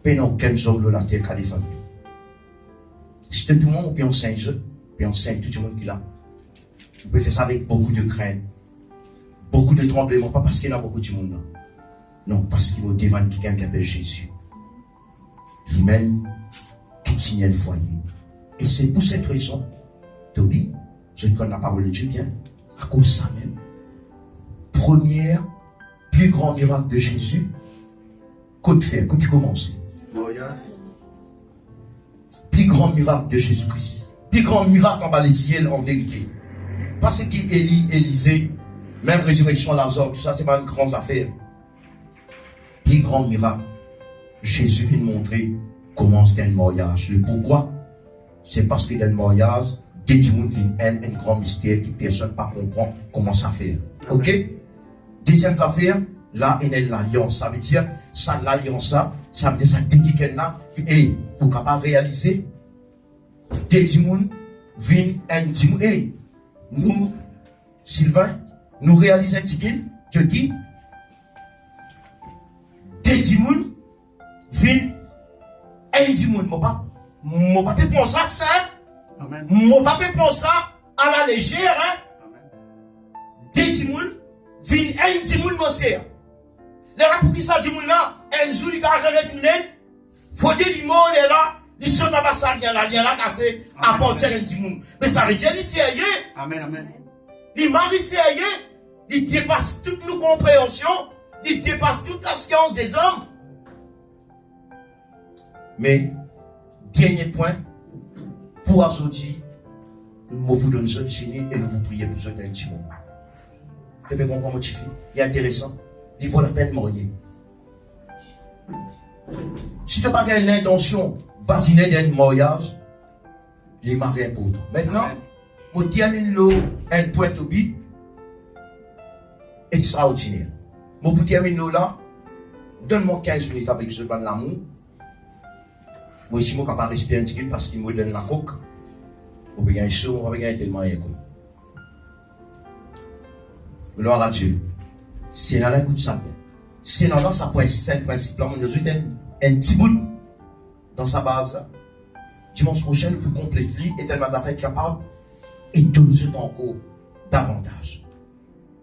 pendant aucun homme de la terre qu'à des familles. Si tout le monde peut enseigner je, peut enseigner tout le monde qui l'a. Vous pouvez faire ça avec beaucoup de crainte, beaucoup de tremblement, pas parce qu'il y a beaucoup de monde là. Non, parce qu'il y a devant quelqu'un qui appelle Jésus. Lui-même qui signe le foyer. Et c'est pour cette raison, Toby, je connais la parole de Dieu bien, à cause de ça même. Première, plus grand miracle de Jésus, côté faire, côté commencer. Plus grand miracle de Jésus-Christ. Plus grand miracle en bas les ciels en vérité. Parce qu'Élisée, même résurrection Lazare, tout ça, c'est pas une grande affaire. Plus grand miracle. Jésus vient montrer comment c'est un mariage. Le pourquoi, c'est parce que dans le mariage, des gens viennent un grand mystère que personne ne comprend comment ça fait. Ok? Deuxième affaire, là, il y a l'alliance. Ça veut dire, ça, l'alliance, ça veut dire, ça dit qu'elle là, et pour capable réaliser, des gens viennent un dimanche, nous, Sylvain, nous réalisons un ticket que dit, des dimoun, viennent, un dimoun, mon papa pense ça simple, mon papa pense ça à la légère, hein. Des dimoun, viennent, un dimoun, mon sœur. Là, pour qui ça, dimoun là, un jour, il a retourné, faut dire, il mort là, il saute à bas, il y a là, cassé, à porter un dimoun. Mais ça veut dire, il est sérieux. Amen, amen. Il mari sérieux, il dépasse toutes nos compréhensions, il dépasse toute la science des hommes. Mais, dernier point, pour aujourd'hui, nous vous donnons ce signé et nous vous prions pour ce un petit moment. Et bien, comprendre mon petit fils, il est intéressant, il vaut la peine de mourir. Si tu n'as pas l'intention de bâtir d'un mariage, les mariés important. Maintenant, je termine un point de vue extraordinaire. Je termine là, donne-moi 15 minutes avec ce ban l'amour. Moi, ici, je ne peux pas respirer un petit peu parce qu'il me donne la coque. Je vais gagner chaud, je vais gagner tellement écho. Gloire à Dieu. C'est là l'écoute ça. C'est là ça peut être 5 principes. Là, nous avons un petit bout dans sa base. Dimanche prochain, nous pouvons compléter et tellement d'affaires capables et donner encore davantage.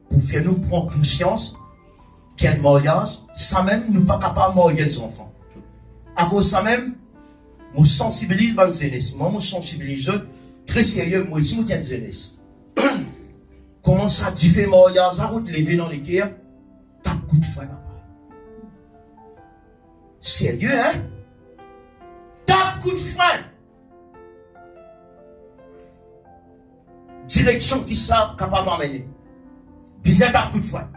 Pour faire nous prendre conscience qu'il y a un mariage, ça même, nous ne sommes pas capables de marier les enfants. À cause de ça même, nous sensibilisons les jeunesse. Moi, nous sensibilisons très sérieux, moi aussi, nous tiens jeunesse. Comment ça, tu fais mariage, ça va te lever dans les cœurs, t'as coup de frein, papa. Sérieux, hein? T'as coup de frein. Direction qui ça capable d'emmener. Bizarre t'as coup de frein.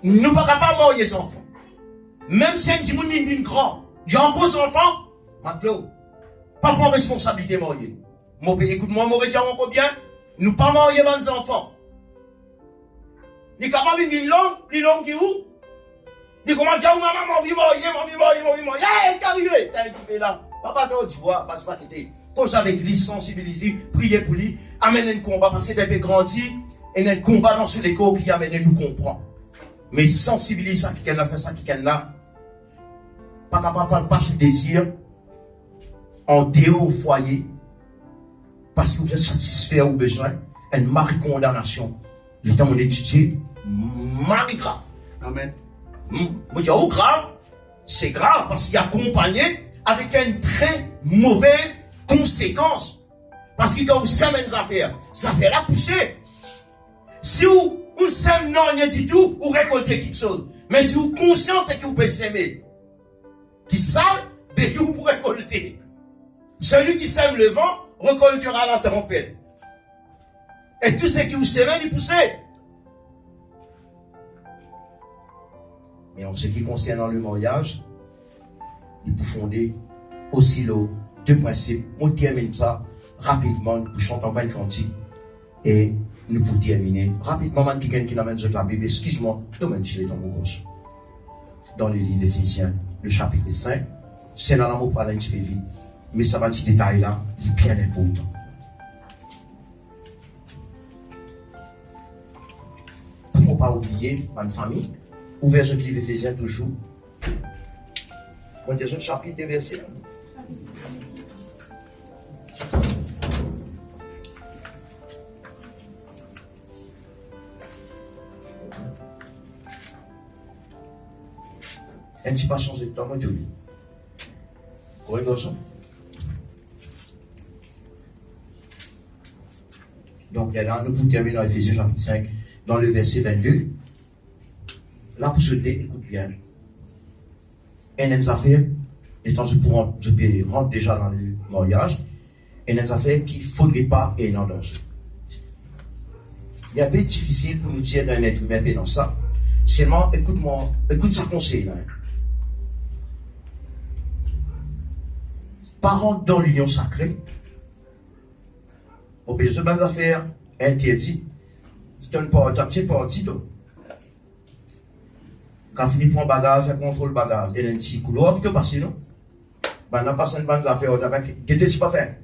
Nous ne sommes pas capables de marier les enfants. Même si un petit monde vient grand, j'ai un gros enfant, Maclo, pas prendre responsabilité marier. Écoute-moi, mon retient encore bien, nous pas marier les enfants. Il est capable de venir l'homme qui est où? Il commence à dire, maman, maman, t'es arrivé, t'es arrivé là. Papa, tu vois, pas pas quitter. Cause avec lui, sensibiliser, prier pour lui, amener un combat, parce que depuis grandi, et un combat dans ce écho qui amène nous comprendre. Mais sensibiliser ça, qui a fait ça, qui là, pas capable de pas ce désir, en dehors au foyer, parce que vous êtes satisfait aux besoins, une mari-condamnation. Le temps où on étudie, mari grave. Amen. Moi, je dis, grave, c'est grave parce qu'il est accompagné avec une très mauvaise conséquence. Parce que quand vous sèmez des affaires, ça fait la pousser. Si vous sèmez non, rien du tout, vous récoltez quelque chose. Mais si vous conscience, c'est que vous pouvez s'aimer. Qui sale, mais que vous pouvez récolter. Celui qui sème le vent, récoltera la tempête. Et tout ce qui vous sème, il pousse. Mais en ce qui concerne le mariage, il peut fonder aussi les deux principes. On termine ça rapidement pour chanter en 20 cantiques. Et nous pouvons terminer rapidement. Quelqu'un qui amène la Bible, excuse-moi, domaine tiré dans mon gauche. Dans le livre d'Éphésiens, le chapitre 5, c'est là l'amour pour aller un petit peu vite. Mais ça va un petit détail là, qui est bien important. Pour ne pas oublier, ma famille, ouvert le livre d'Éphésiens toujours. On dit un chapitre et verset. Un petit pas changé de temps, moi, de lui. Correct, garçon? Donc, là, nous pouvons terminer dans Éphésiens chapitre 5, dans le verset 22. Là, pour ce dé, écoute bien. Et les affaires, étant je peux rentrer déjà dans le mariage, et les affaires qu'il ne faudrait pas et non dans ce. Il est un peu difficile pour nous dire d'un être humain dans ça. Seulement, écoute-moi, écoute ce conseil là. Parents dans l'union sacrée, au pays de bonnes affaires, interdit. C'est un petit parti, toi. Quand on finit pour un bagage, faire contrôle bagage, et un petit couloir qui te passe, non? Ben, on passe une bonne affaire, qu'est-ce que tu peux faire?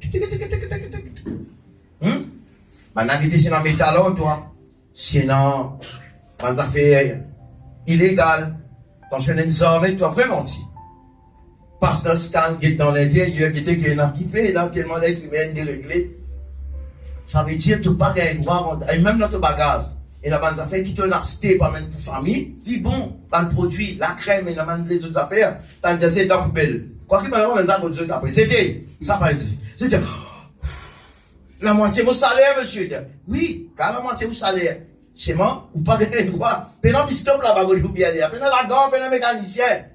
Maintenant, qui c'est dans le métal, toi, c'est dans les affaires illégales, quand je fais une armes, toi, vraiment, ti. Parce que dans le scan qui est dans l'intérieur, qui était équipé, là, tellement l'être humain déréglé, ça veut dire que tu n'as pas de droit, et même dans ton bagage, et la bande affaires qui te acheté par même pour famille, les bon, dans le produit, la crème, et la bande des autres affaires, t'as dit c'est dans la poubelle. Quoi qu'il m'en a pour Dieu après. Ça pas été. C'était, la moitié de mon salaire, monsieur. Oui, car la moitié de mon salaire. Chez moi, ou pas de droit. Pendant qu'il stoppe là-bas, vous bien dire. Pendant la gomme, pendant le mécanicien.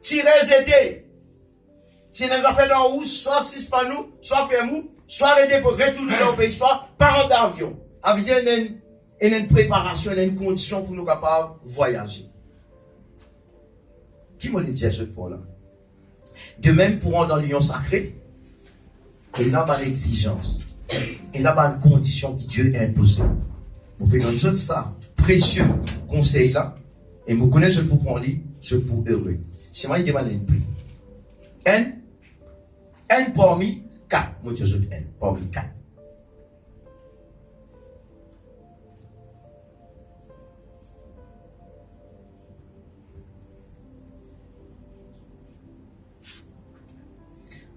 Tirez, c'était. Si nous avons fait dans où, soit 6 par nous, soit fermez-nous, soit arrêtez pour retourner au pays, soit par d'avion. Avec une préparation, une condition pour nous capables de voyager. Qui m'a dit à ce point-là? De même, pour rentrer dans l'union sacrée, il n'y a pas d'exigence. Il n'y a pas de condition que Dieu a imposée. Vous pouvez donner ça, précieux conseil là, et vous connaissez ce pour prendre, ce pour heureux. C'est moi qui demande un prix. N parmi 4. Moi, je dis N parmi 4.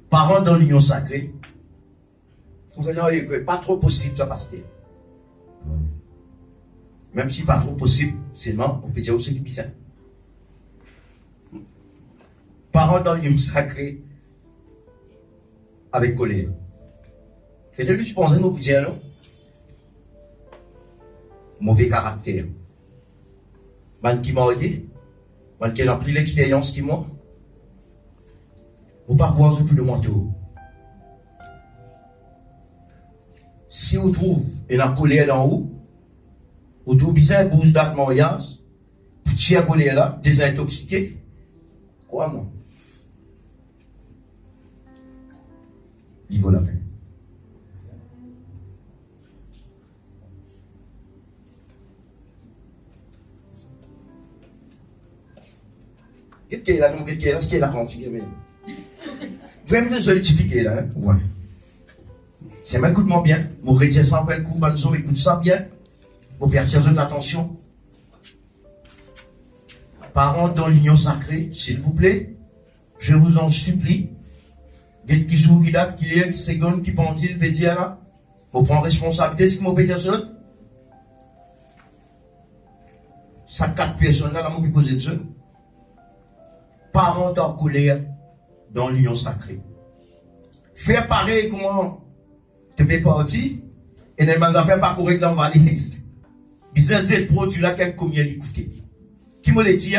Parents dans l'union sacrée, vous voyez que pas trop possible de passer. Même si pas trop possible, seulement on peut dire aussi qui est parents dans l'union sacrée avec colère. C'est-à-dire que je pense que nous dire non? Mauvais caractère. Man qui marié, man qui a pris l'expérience qui m'a. Vous ne pouvez pas voir ce plus de manteau. Si vous trouvez une colère en haut, vous trouvez bien une bouse d'acte mariage, pour tirer la colère là, désintoxiquer, quoi moi? Il vaut la peine. Qu'est-ce qu'il y a là? Qu'est-ce qu'il y a là? Vous avez me solidifier là, hein? Ouais. C'est moi, écoute-moi bien. Mon retient ça après le coup, nous écoute ça bien. Mon père tient l'attention. Parents dans l'union sacrée, s'il vous plaît, je vous en supplie. Qui joue, qui date, qui est, qui seconde, qui pendule, il veut dire là. Vous prenez responsabilité, ce que mon père tient ça. Ça 4 personnes là, mon cause de Dieu. Parents en colère dans l'union sacrée. Faire pareil comment tu peux partir et ne m'en faire pas courir dans la valise. Business c'est le produit là combien il coûte. Qui me le dit,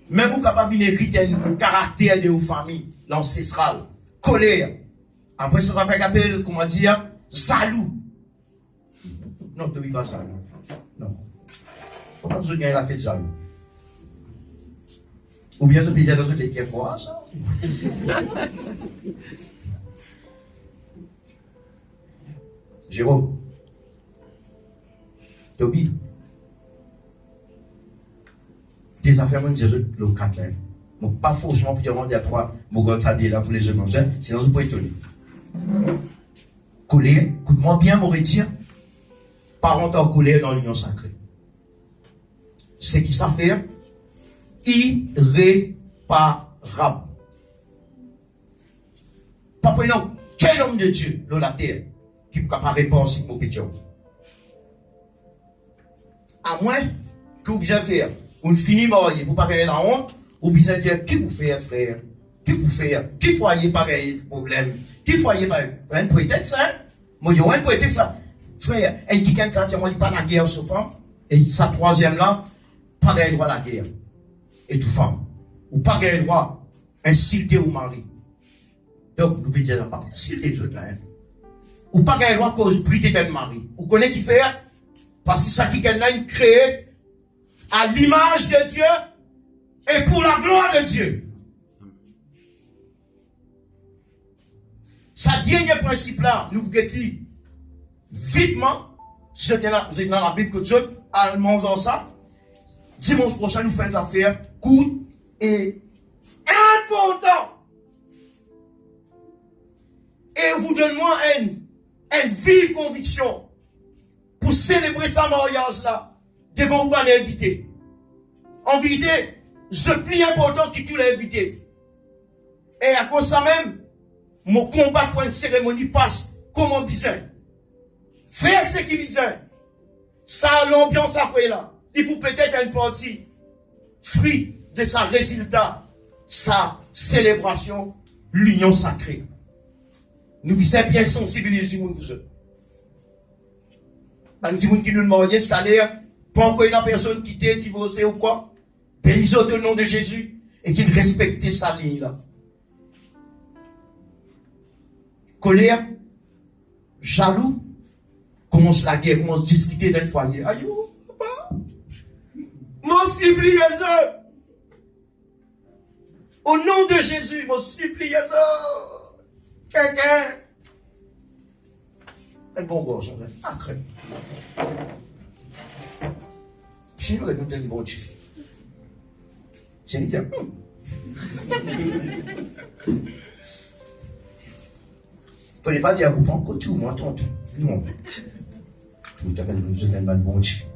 même vous capable de hériter un caractère de vos familles, l'ancestral, colère. Après ça fait appel, comment dire, jaloux. Non, tu ne vis pas jaloux. Non. Faut pas toujours gagner la tête jaloux. Ou bien je peux dire dans une équipe quoi ça? Jérôme. Toby. Des affaires, moi, je dis le 4 là. Pas forcément pour demander à toi, mon gars, ça dit là pour les jeunes enfants, sinon vous pouvez étonner. Colère, écoute-moi bien, mon retire. Parents en colère dans l'union sacrée. C'est qui ça fait? Irréparable. Pas pour non, quel homme de Dieu dans la terre qui peut pas répondre à mon pétion? À moins que vous bien faire, vous finissez marié, vous parlez la honte, ou bien dire, qui vous fait, frère? Qui vous fait? Qui foyer pareil problème? Qui foyer pareil? Un prétexte, hein? Moi, je un prétexte, ça. Frère, un qui quelqu'un quand il pas la guerre sur femme, et sa troisième là, pas de droit à la guerre. Et tout femme. Ou pas de droit insulter au mari. Donc, nous pouvons dire, pas insulter tout là, hein? Ou pas de droit cause briter d'un mari. Vous connaissez qui fait? Parce que ça qui est créé à l'image de Dieu et pour la gloire de Dieu. Ça dernier principe là, nous écrit vitement, c'est dans la Bible que Dieu a mangé ça. Dimanche prochain, nous faisons des affaires courtes et importantes. Et vous donne-moi une vive conviction pour célébrer sa mariage là, devant vous invité. En vérité, je plie important qui tous les invités. Et à cause de ça même, mon combat pour une cérémonie passe comme un bizarre. Faire ce qui bizarre. Ça a l'ambiance après là. Et pour peut-être une partie, fruit de sa résultat, sa célébration, l'union sacrée. Nous sommes bien sensibilisés du monde, vous autres. Un petit monde qui nous demande, c'est-à-dire, pas encore une personne qui t'est divorcée ou quoi. Bénissez au nom de Jésus et qui respecte sa ligne là. Colère, jaloux, commence la guerre, commence à discuter dans le foyer. Aïe, papa, mon supplie ça. Au nom de Jésus, mon supplie ça. Quelqu'un. Un bon gosse, on dit, ah, crème. Chez nous, on a une bonne fille. C'est dit, il ne faut pas dire, vous prenez côté ou moi, tout. Non. Tout à fait, nous sommes une bonne fille.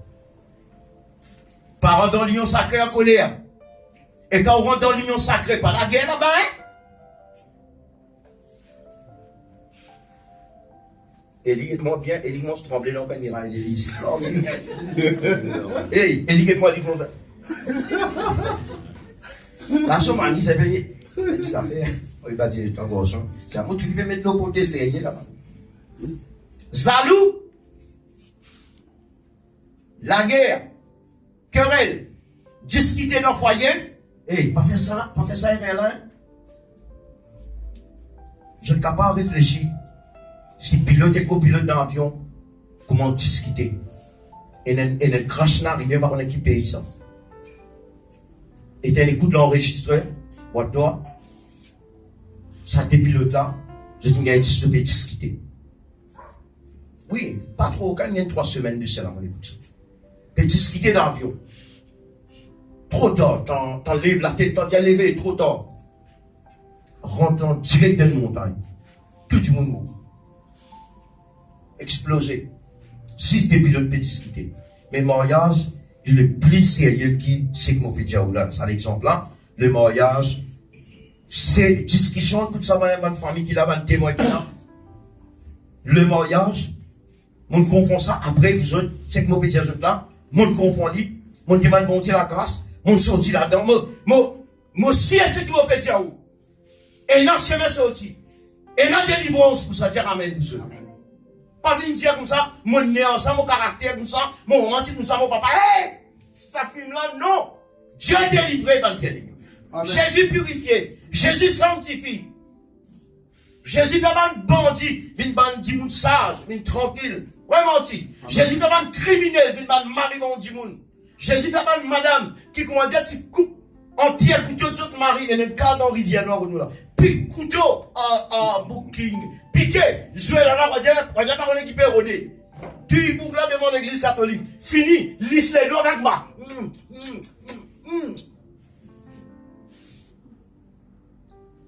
Parents dans l'union sacrée en colère. Et quand on rentre dans l'union sacrée, pas la guerre là-bas, hein? Élie, moi bien, Élie, moi, je tremblais dans le caméra, Élie. Hey, Élie, moi, Élie, moi, la Somalie, c'est payé. C'est ça fait. On va dire, ton garçon. C'est à moi, tu peux mettre l'eau pour t'essayer là-bas. Zalou, la guerre, querelle, discuter dans le foyer. Hey, pas faire ça, Rien. Je suis capable de réfléchir. Si pilote et copilote dans l'avion, comment discuter? Et un crash n'arrive pas à qui paye ça. Et tu écoutes l'enregistreur, pour toi, ça dépilote là, je te dis discuter. Oui, pas trop, quand il y a 3 semaines de cela, on écoute ça. Tu discuter dans l'avion. Trop tard, t'enlèves la tête, t'as levé, trop tard. Rentre direct dans une montagne. Tout le monde mourit. Explosé. 6 des pilotes peuvent discuter. Mais le mariage, le plus sérieux qui, c'est que mon petit là, c'est l'exemple là. Le mariage, c'est discussion, écoute ça, ma famille qui l'a, un témoin qui l'a. Le mariage, on comprend ça après, vous autres, c'est que mon petit là, on comprend lui, on demande monter la grâce, on sortit là-dedans, moi, si c'est que mon petit et non, chemin sorti. Et non, délivrance pour ça, dire amen, vous autres. Pas venir dire comme ça, mon nez ensemble, mon caractère comme ça, mon romantique comme ça, mon papa. Hey! Ça filme là, non! Dieu délivré dans le bien. Jésus purifié. Jésus sanctifie. Jésus fait pas de bandit, vient pas de monde sage, vient tranquille. Ouais, menti. Jésus fait pas de criminel, vient pas de mari, mon dimoun. Jésus fait pas de madame, qui, comment dire, tu coupes entier couteau de votre mari, et une carte en rivière noire, nous là. Pique couteau à Booking. Piqué, jouer là, on va dire par une équipe erronée. Tu boucles là devant l'église catholique. Fini, lisse les doigts avec moi.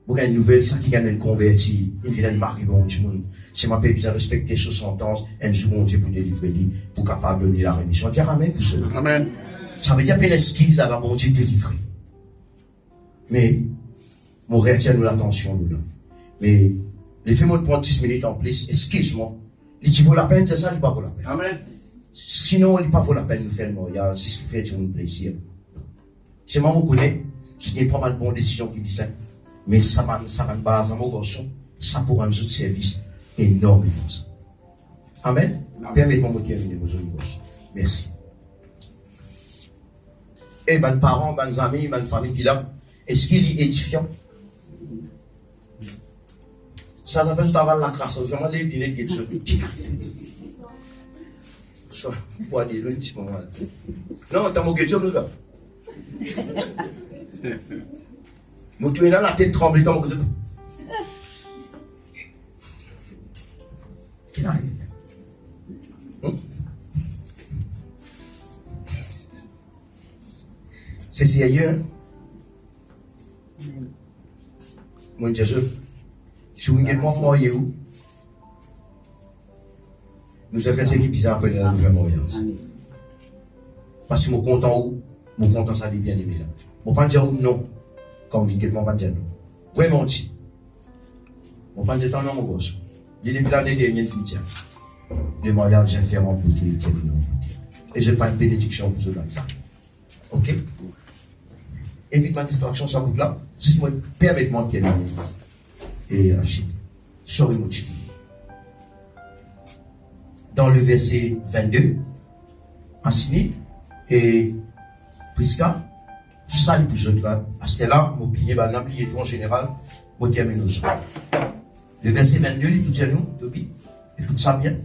Vous avez une nouvelle, ça qui gagne une convertie, une vilaine Marie, bon, du monde. C'est ma paix, bien respecter sous sentence, un jour, mon Dieu, pour délivrer lui, pour capable de donner la rémission. Dire amen, vous savez. Amen. Ça veut dire qu'il y a une esquisse à la mon Dieu délivré. Mais, mon retient nous l'attention, nous là. Mais, les faits prendre 10 minutes en plus, excuse-moi. Il dit vaut la peine, c'est ça, il pas vaut la peine. Amen. Sinon, il pas vaut la peine de faire le mariage, si vous faites un plaisir. C'est moi, vous connaissez, je prends pas de bonnes décisions qui disent ça. Mais ça m'a base à mon garçon, ça pourra nous autres service énormément. Amen. Permettez-moi de terminer vos autres. Merci. Et ben parents, ben amis, ben famille qui là, est-ce qu'il est édifiant? Ça fait juste avant la crasse, vraiment les dîners qui sont tout. Soit, pour dire un petit moment. Non, t'as mon question, nous là. Moi, tu es là, la tête tremblée, t'as mon question. Qui arrive? C'est sérieux? Mon Dieu, je suis une moi où? Nous avons fait ce qui est bizarre après la nouvelle mariage. Parce que mon content où, mon content ça dit bien aimé là. Mon pas dire non, comme vous dites, mon pas dire non. Vraiment petit. Mon pas dire non, mon gosse. Il est depuis l'année dernière, il le mariage, j'ai fait en beauté, et je fais une bénédiction pour ce enfant. Ok? Évite ma distraction sur bout là. Si moi, permettez-moi qu'elle et Achille. Soyez motivé. Dans le verset 22, enseigné, et Prisca, tout ça, il peut là. À ce là, mon plié, tout en général, mon termine aussi. Le verset 22, il peut dire nous, Tobi, écoute ça bien.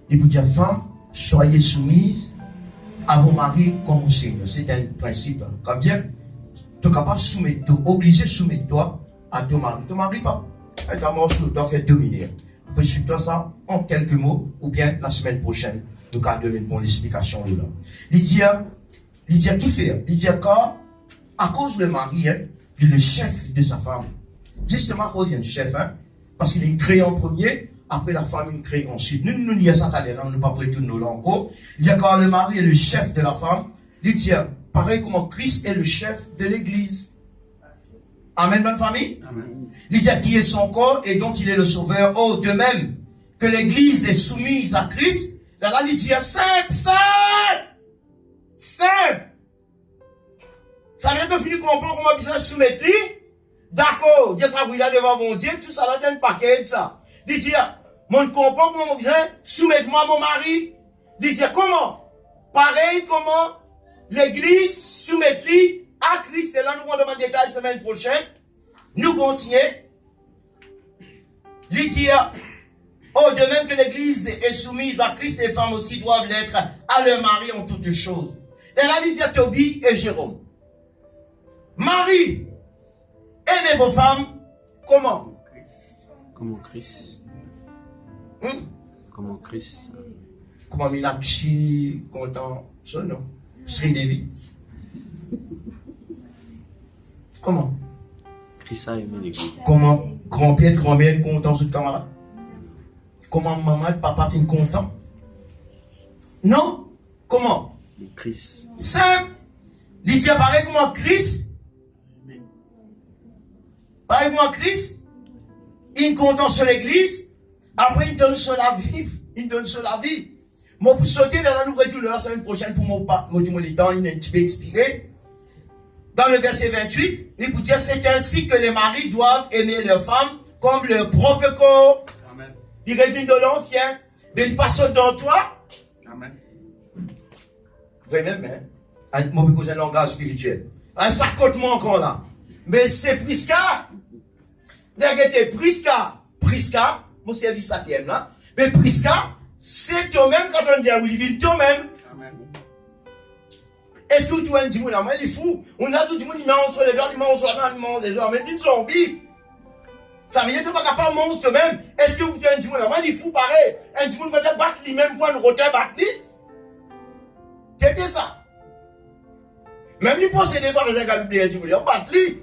Il peut dire, femme, soyez soumise à vos maris comme au Seigneur. C'est un principe. Comme bien, tu es capable de soumettre, tu es obligé de soumettre toi à ton mari. Ton mari, pas. Avec un morceau, tu dois faire dominer. On peut suivre ça en quelques mots, ou bien la semaine prochaine, nous allons donner une bonne explication là. Il dit, qui fait? Il dit, car, à cause le mari, hein, il est le chef de sa femme. Justement, à cause il est un chef, hein, parce qu'il est créé en premier, après la femme, il crée ensuite. Nous disons ça tout à l'heure, nous ne pas prêter nos là encore. Il dit, car le mari est le chef de la femme. Il dit, pareil comme Christ est le chef de l'église. Amen, bonne famille. Amen. Il dit qui est son corps et dont il est le sauveur. Oh, de même que l'église est soumise à Christ. Là, il dit simple. Ça vient de finir comprendre comment il se soumettre. D'accord, Dieu ça vous là devant mon Dieu, tout ça là donne un paquet de ça. Il dit, mon comprend comment vous soumettez-moi à mon mari. Il dit comment? Pareil comment l'église soumet-lui à Christ, et là nous allons demander détail la semaine prochaine. Nous continuons. Il dit, oh, de même que l'église est soumise à Christ, les femmes aussi doivent l'être à leur mari en toutes choses. Et là, il dit à Tobie et Jérôme, Marie, aimez vos femmes, comment? Comme Christ. Comme Christ. Comment Minakshi, content, ça non? Sri Devi. Comment? Christ a aimé l'église. Comment grand-père, grand-mère content sur le camarade? Comment maman et papa sont contents? Non? Comment? Le Christ. Simple. Il dit pareil comment Christ. Pareil comment Christ. Il est content sur l'église. Après il donne sur la vie. Il donne sur la vie. Moi pour sauter dans la nouvelle tour la semaine prochaine pour mon temps, il est un petit peu expiré. Dans le verset 28, il peut dire c'est ainsi que les maris doivent aimer leurs femmes comme leur propre corps. Amen. Il revient de l'ancien, mais il passe dans toi. Amen. Vraiment, hein? Moi, je un langage spirituel. Un sacotement encore là. Mais c'est Prisca. Regardez, Prisca, mon service à thème là. Mais Prisca, c'est toi-même quand on dit à Willy, toi-même. Amen. Est-ce que tu as un dit, il est fou? On a tout le monde, il mange sur les doigts, il mange sur la main, il mange les doigts, mais une zombie. Ça veut dire que tu n'es pas capable de manger toi-même. Est-ce que vous avez un dit, il est fou pareil? Un dit, il va battre lui-même pour une roteur battre lui? C'était ça. Même lui possédé par les ingalubés, il dit, battre lui.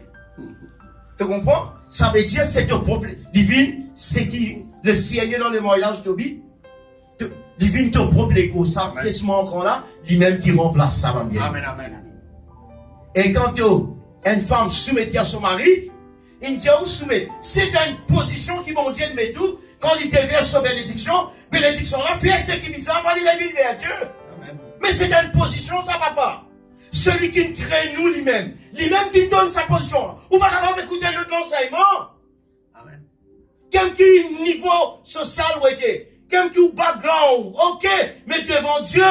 Tu comprends? Ça veut dire, c'est ton propre divine, c'est qui, le sérieux dans le mariage, Tobi. Divine ton propre écho, ça, laisse-moi encore là, lui-même qui remplace ça, va bien. Amen, amen. Et quand une femme soumet à son mari, il dit où soumet. C'est une position qui mon Dieu met tout. Quand il te verse sa bénédiction là, fais ce qui me semble, il est vers Dieu. Amen. Mais c'est une position, ça va pas. Celui qui crée nous lui-même qui nous donne sa position. Ou pas capable d'écouter notre enseignement. Amen. Quelqu'un qui niveau social ou était. Quelqu'un qui background, ok, mais devant Dieu,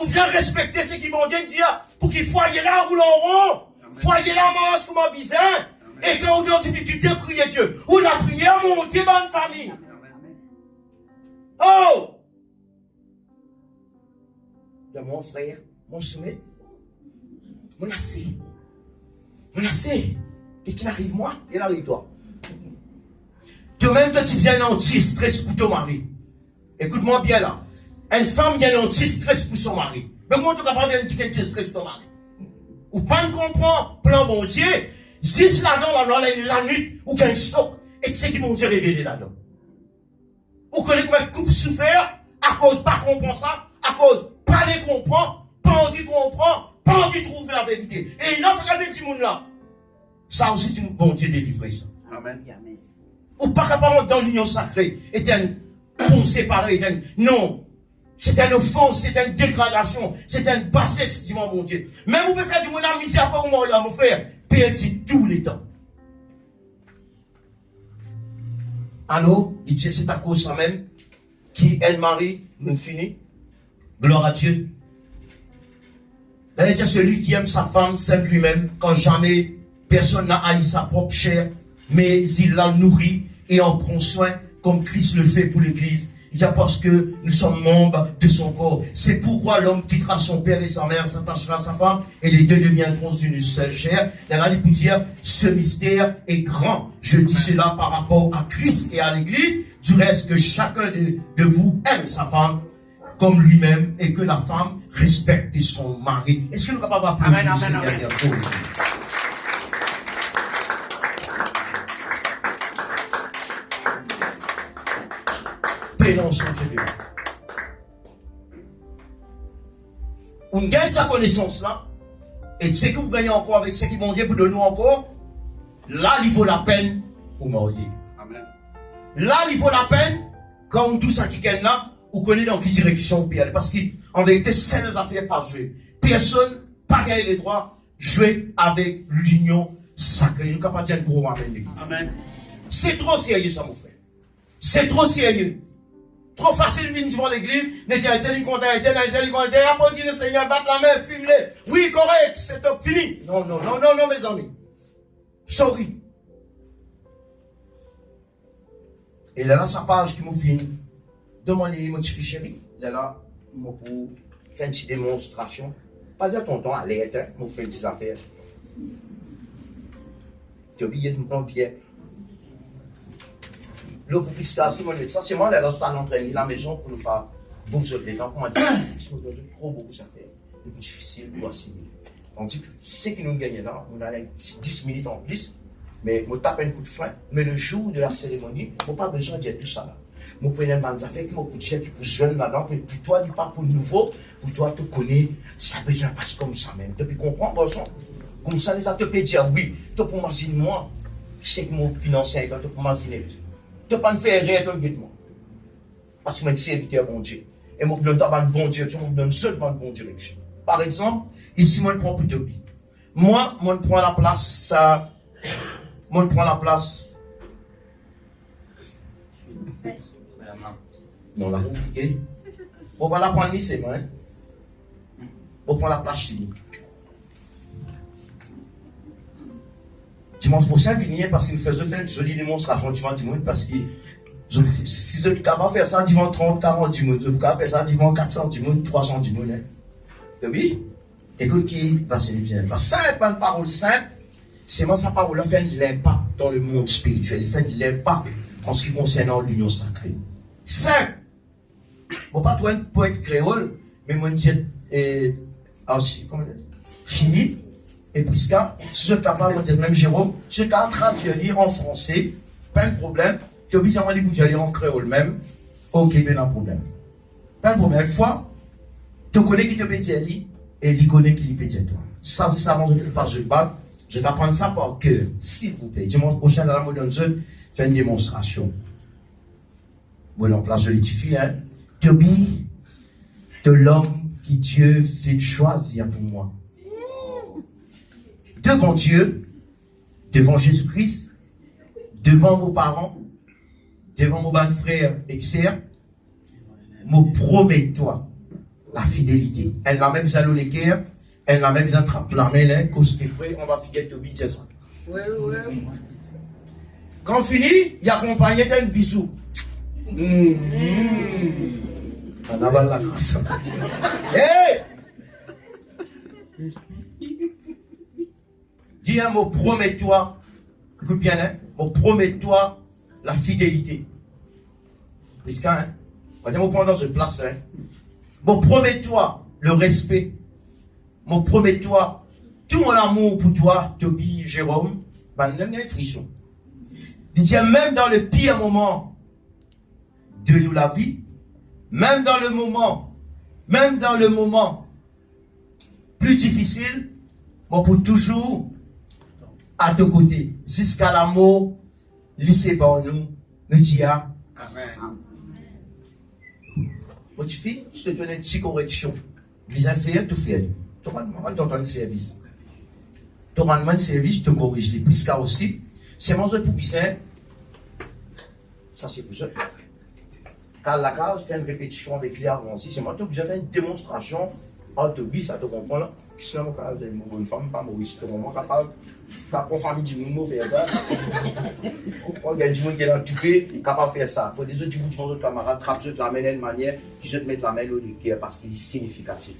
ou bien respecter ce qui m'ont dit pour qu'il foyer là roule en rond, foyer là mange comme un bizarre, et quand on est en difficulté, crier Dieu, ou la prière monter dans une famille. Oh! De mon frère, mon soumet, menacé, et qui m'arrive moi, il arrive toi. Toi-même, tu viens anti-stress pour ton mari. Écoute-moi bien là. Une femme vient anti-stress pour son mari. Mais comment tu es capable de quitter anti-stress pour ton mari? Ou pas ne comprend, plan bon Dieu. Si là-dedans, la nuit, ou qu'un stock, et tu sais qui m'ont dit révélé là-dedans. Ou connaissez combien de couple souffert à cause pas comprendre ça, à cause pas les comprendre, pas envie de comprendre, pas envie de trouver la vérité. Et non, c'est qu'à ce monde là. Ça aussi, c'est un bon Dieu délivré, ça. Amen. Ou pas capable dans l'union sacrée, est un pont séparé, non. C'est une offense, c'est une dégradation, c'est une bassesse, dis-moi mon Dieu. Même vous pouvez faire du monde à misère, pas vous mon frère, perdre tous les temps. Allô, il dit c'est à cause ça même, qui elle marie, nous finit. Gloire à Dieu. Elle dit celui qui aime sa femme, s'aime lui-même, quand jamais personne n'a haï sa propre chair, mais il la nourrit et en prend soin, comme Christ le fait pour l'Église. Il dit parce que nous sommes membres de son corps. C'est pourquoi l'homme quittera son père et sa mère, s'attachera à sa femme, et les deux deviendront une seule chair. Il a dit pour dire, ce mystère est grand. Je dis cela par rapport à Christ et à l'Église. Du reste, que chacun de vous aime sa femme comme lui-même, et que la femme respecte son mari. Est-ce que nous ne pouvons pas applaudir le Seigneur? Dans son Dieu. On gagne sa connaissance là, et ce que vous gagnez encore avec ce qui vont dire pour donner encore, là il vaut la peine pour marier. Amen. Là il vaut la peine quand on touche à quelqu'un là, on connaît dans quelle direction puis aller. Parce qu'en vérité, c'est les affaires pas jouer. Personne pas gagner les droits, jouer avec l'union sacrée. Nous ne pouvons pas dire un gros amen. Amen. C'est trop sérieux ça mon frère. C'est trop sérieux. Trop facile de venir devant l'église, de dire, tel compte, applaudis le Seigneur, battre la main, filme-les. Oui, correct, c'est top, fini. Non, mes amis. Sorry. Et là, sa page qui me filme, demandez mon petit chéri. Là, pour faire une petite démonstration. Pas dire tonton, allez, vous faites des affaires. Tu as oublié de me prendre bien. Le pour ça, c'est moi, là, je l'entraîner la maison pour ne pas bouffer les temps. Pour moi, dire, je me donne trop beaucoup d'affaires. C'est difficile pour assimiler. On dit que ce qui nous gagne là, on a 10 minutes en plus, mais on tape un coup de frein. Mais le jour de la cérémonie, on n'a pas besoin de dire tout ça là. On prend un bandes avec mon coup de chef pour jeune là-dedans, pour toi, il pas pour nouveau, pour toi, tu connais, ça besoin passe comme ça même. Tu peux comprendre, bon, comme ça, tu peux dire oui, tu peux m'imaginer moi, c'est que mon financier, tu peux m'imaginer. Tu ne peux pas faire rien dans le guettement. Parce que je suis serviteur bon Dieu. Et je me donne un bon Dieu, tu me donnes seulement une bonne direction. Par exemple, ici, moi, je prends pour Toby. Moi, je prends la place. Moi, je prends la place. Non, là, ok. On va la prendre ici, moi. On prend la place chez nous. Dimanche prochain, venir parce qu'il faisait faire une jolie démonstration devant du monde parce que si je ne peux pas faire ça devant 30, 40 du monde, je ne peux pas faire ça devant 400 du monde, 300 du monde. Oui? Écoute qui va se dire bien. Ça n'est pas une parole simple, c'est moi sa parole fait de l'impact dans le monde spirituel, il fait de l'impact en ce qui concerne l'union sacrée. Simple. Bon, pas toi un poète créole, mais moi je dis, comment dire, chimie. Et Prisca, si je suis capable de dire, même Jérôme, je suis en train de lire en français, pas de problème. Tu es obligé de lire en créole même, ok, pas de problème. Pas de problème. Une fois, tu connais qui te peut dire, et il connaît qui peut dire toi. Ça, c'est ça, je ne pas je bac. Je vais t'apprendre ça par cœur, s'il vous plaît. Dimanche prochain, dans la moderne zone, fais une démonstration. Bon, en place, je l'édifie, hein. Toby, de l'homme qui Dieu fait choisir pour moi. Devant Dieu, devant Jésus-Christ, devant nos parents, devant mon bon frère et sœur, me promets-toi la fidélité. Elle n'a même besoin de l'équerre, elle n'a même besoin de trapper la main, là, quand c'est prêt, on va finir de bien ça. Oui. Quand on finit, il accompagné d'un bisou. On avale la grâce. Hey! Dis un mot, promets-toi, écoute bien, hein, bon, promets-toi la fidélité. Prisca, hein, on va dire, on prend dans une place, hein. Bon, promets-toi le respect. Bon, promets-toi tout mon amour pour toi, Toby, Jérôme, ben, même un frisson. Il dit, même dans le pire moment de nous la vie, même dans le moment plus difficile, bon, pour toujours à tes côtés, jusqu'à la mort, laissez par nous dire Amen. Bon, tu fais, je te donne une petite correction. Bien faire, tout faire. Tu vas demander un service. Tu vas demander un service, je te corrige. Les prises aussi, c'est mon pour bien. Ça, c'est pour ça. Quand la case fait une répétition avec les avant, si c'est moi qui j'ai fait une démonstration, oui, ça te comprend là. Si là, moi, j'ai une femme, pas Maurice, c'est vraiment capable. Quand la famille dit mauvais, il y a du monde qui est dans tout pays, capable de faire ça. Il faut des autres qui vont d'autres camarades, trappent de la main d'une manière, qui se mettent la main au cœur parce qu'il est significatif.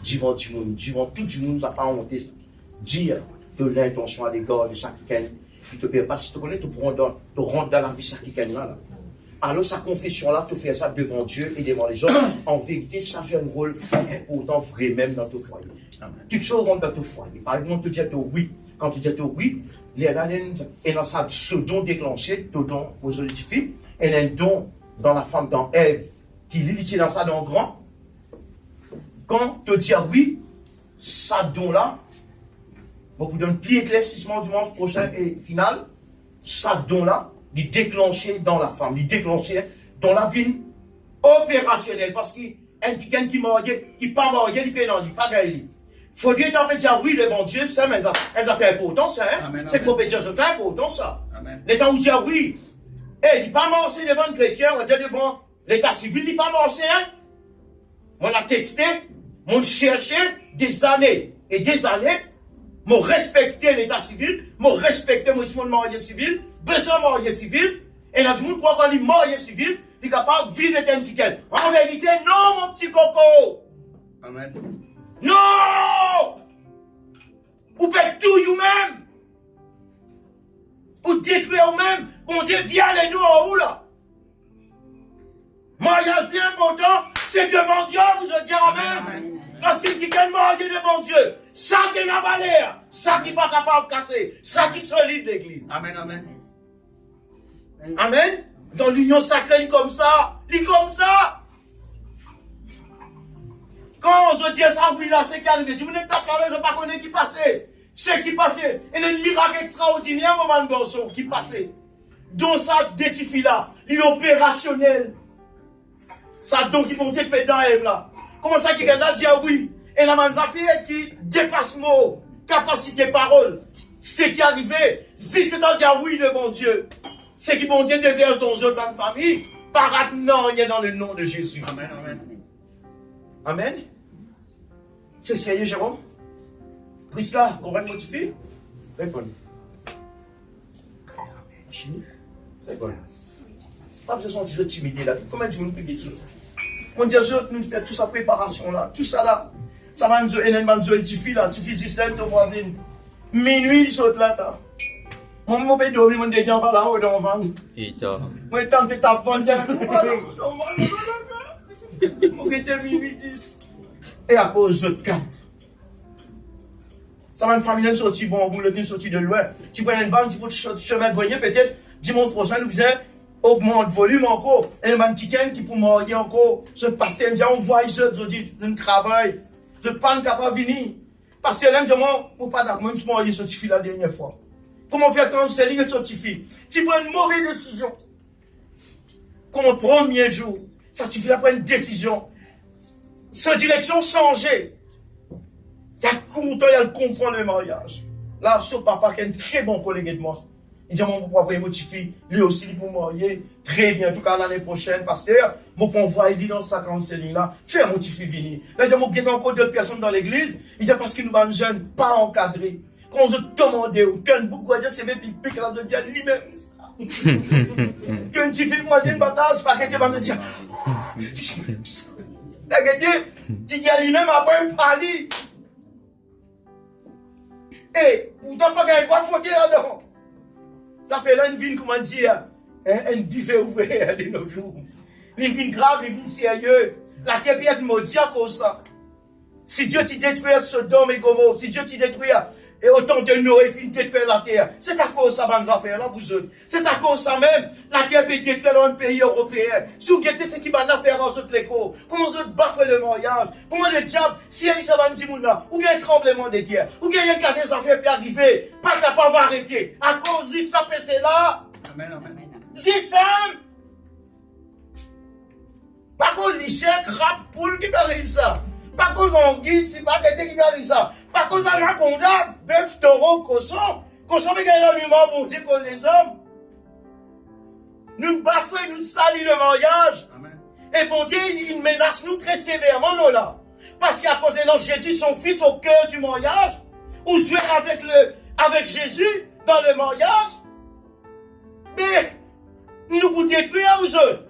Devant tout le monde, ça n'a pas honté. Dire de l'intention à l'égard de chacun qui te paie pas. Si tu connais, tu rentres dans la vie de chacun là. Alors, sa confession-là, tu fais ça devant Dieu et devant les gens. En vérité, ça joue un rôle important, vrai même dans ton foyer. Quelque chose rentre dans ton foyer. Par exemple, tu dis oui. Quand tu dis oui, les années, et dans ça, ce don déclenché, ce don aux filles, et un don dans la femme, dans Ève, qui lit dans ça, dans le grand. Quand tu dis oui, ça don-là, bon, pour donner plus éclaircissement dimanche prochain et final, ça don-là, il déclenché dans la femme, il déclenché dans la vie opérationnelle. Parce qu'il y a quelqu'un qui n'est pas marié, il ne peut pas gagner. Il faudrait dire oui devant Dieu, ça, mais elle a fait important ça. Hein? C'est que mon péché, c'est important ça. Les temps où dire oui, il n'est pas mort devant un chrétien, on va dire devant l'état civil, il n'est pas mort, hein? On a testé, on cherché des années et des années, on respecté l'état civil, on respecté mon marié civil, besoin de marié civil, et là, tout le monde croit qu'on est marié civil, il est capable de vivre avec un kiken. En vérité, non, mon petit coco! Amen. Non! Ou faites tout vous-même! Ou détruire vous-même! Bon Dieu, viens les deux en haut là! Mariage bien important, c'est devant Dieu, vous allez dire Amen! Parce qu'il y a marié devant Dieu, ça qui est la valeur, ça qui n'est pas capable de casser, ça qui est solide l'église. Amen, amen. Amen? Dans l'union sacrée, il est comme ça, il est comme ça! Quand on se dit ça, oui, là, c'est calme. Si vous n'êtes pas là, je ne sais pas connaître qui passait. C'est qui passait. Et le miracle extraordinaire, mon garçon, qui passait. Donc, ça, détifie là. Il est opérationnel. Ça, donc, il monte fait dans Ève là. Comment ça, qui a dit oui. Et la même affaire qui dépasse mot, capacité parole. C'est qui est arrivé. Si c'est à dire oui devant Dieu, c'est qui bon Dieu déverse dans une autre famille. Par non, il est dans le nom de Jésus. Amen, amen. Amen. C'est sérieux, Jérôme? Prisca, combien de motifs? Réponds. Réponds. Pas besoin de se timider là. Comment tu nous peux tout? Mon Dieu, nous faisons toute sa préparation là. Tout ça là. Ça va nous aider, tu fais là. Tu fais Islam, ton voisine. Minuit, il saute là. Mon père dormir, mon déjà pas là-haut dans le vent. Et toi? Moi, tant que t'as vendu, mon était minuit 10. Et à cause de 4. Ça va une famille sortie bon, boulot d'une sortie de loin. Tu prends une bande, tu prends le chemin de voyer, peut-être dimanche prochain, nous disons, augmente volume encore. Et une bande qui pour marier encore. Ce pasteur me dit, on voit ça, je dis, un travail. Je ne pas capable de venir. Parce que là, je me dis, moi, pas d'accord, je suis marié ce fille la dernière fois. Comment faire quand c'est ligne ce fille? Tu prends une mauvaise décision. Comme au premier jour, ça suffit de prendre une décision. Sa direction changeait. Il y a content, il comprend le mariage. Là, ce papa qui est un très bon collègue de moi. Il dit, mon papa va motiver, lui aussi, pour marier. Très bien, en tout cas l'année prochaine, pasteur, mon papa va aller dans sa counseling là, faire motiver venir. Là, j'ai mon encore d'autres personnes dans l'église. Il dit, parce que nous sommes jeunes, pas encadrés. Quand on se demande, ou quand beaucoup de gens, c'est même pique là de dire lui-même. Quand tu fais moi une bataille, c'est pas que tu vas me dire. Tu dis à lui-même après un pali. Et pourtant, pas qu'il y a quoi faute là-dedans. Ça fait là une vie, comment dire, une buffet ouvert de nos jours. Une vie grave, une vie sérieuse. La terre peut être maudite à cause de ça. Si Dieu t'y détruit Sodome et Gomorrhe, si Dieu t'y détruit Et autant de Noé fin détruire la terre. C'est à cause de ça, bonnes affaires là, vous autres. C'est à cause de ça même, la terre peut détruire dans un pays européen. Si vous guettez ce qui va faire en autres l'écho, comment vous autres baffez le mariage, comment le diable, si il y a ça va dire là, ou il y a un tremblement de terre, ou il y a une carte des affaires peut arriver, pas capable d'arrêter. À cause de ça, c'est là. Amen, amen. C'est ça. Par contre, lycée, crabe, poule qui arrive ça. Par contre, anguille, c'est pas quelqu'un qui arrive ça. Par contre, ça n'a qu'on a, bœuf, taureau, cochon. Cochon, mais qu'il y a l'humain, bon Dieu, pour les hommes. Nous bafouons, nous salis le mariage. Amen. Et bon Dieu, il menace nous très sévèrement, nous là. Parce qu'à cause de Jésus, son fils, au cœur du mariage, ou jouer avec Jésus dans le mariage, mais nous vous détruire, vous autres.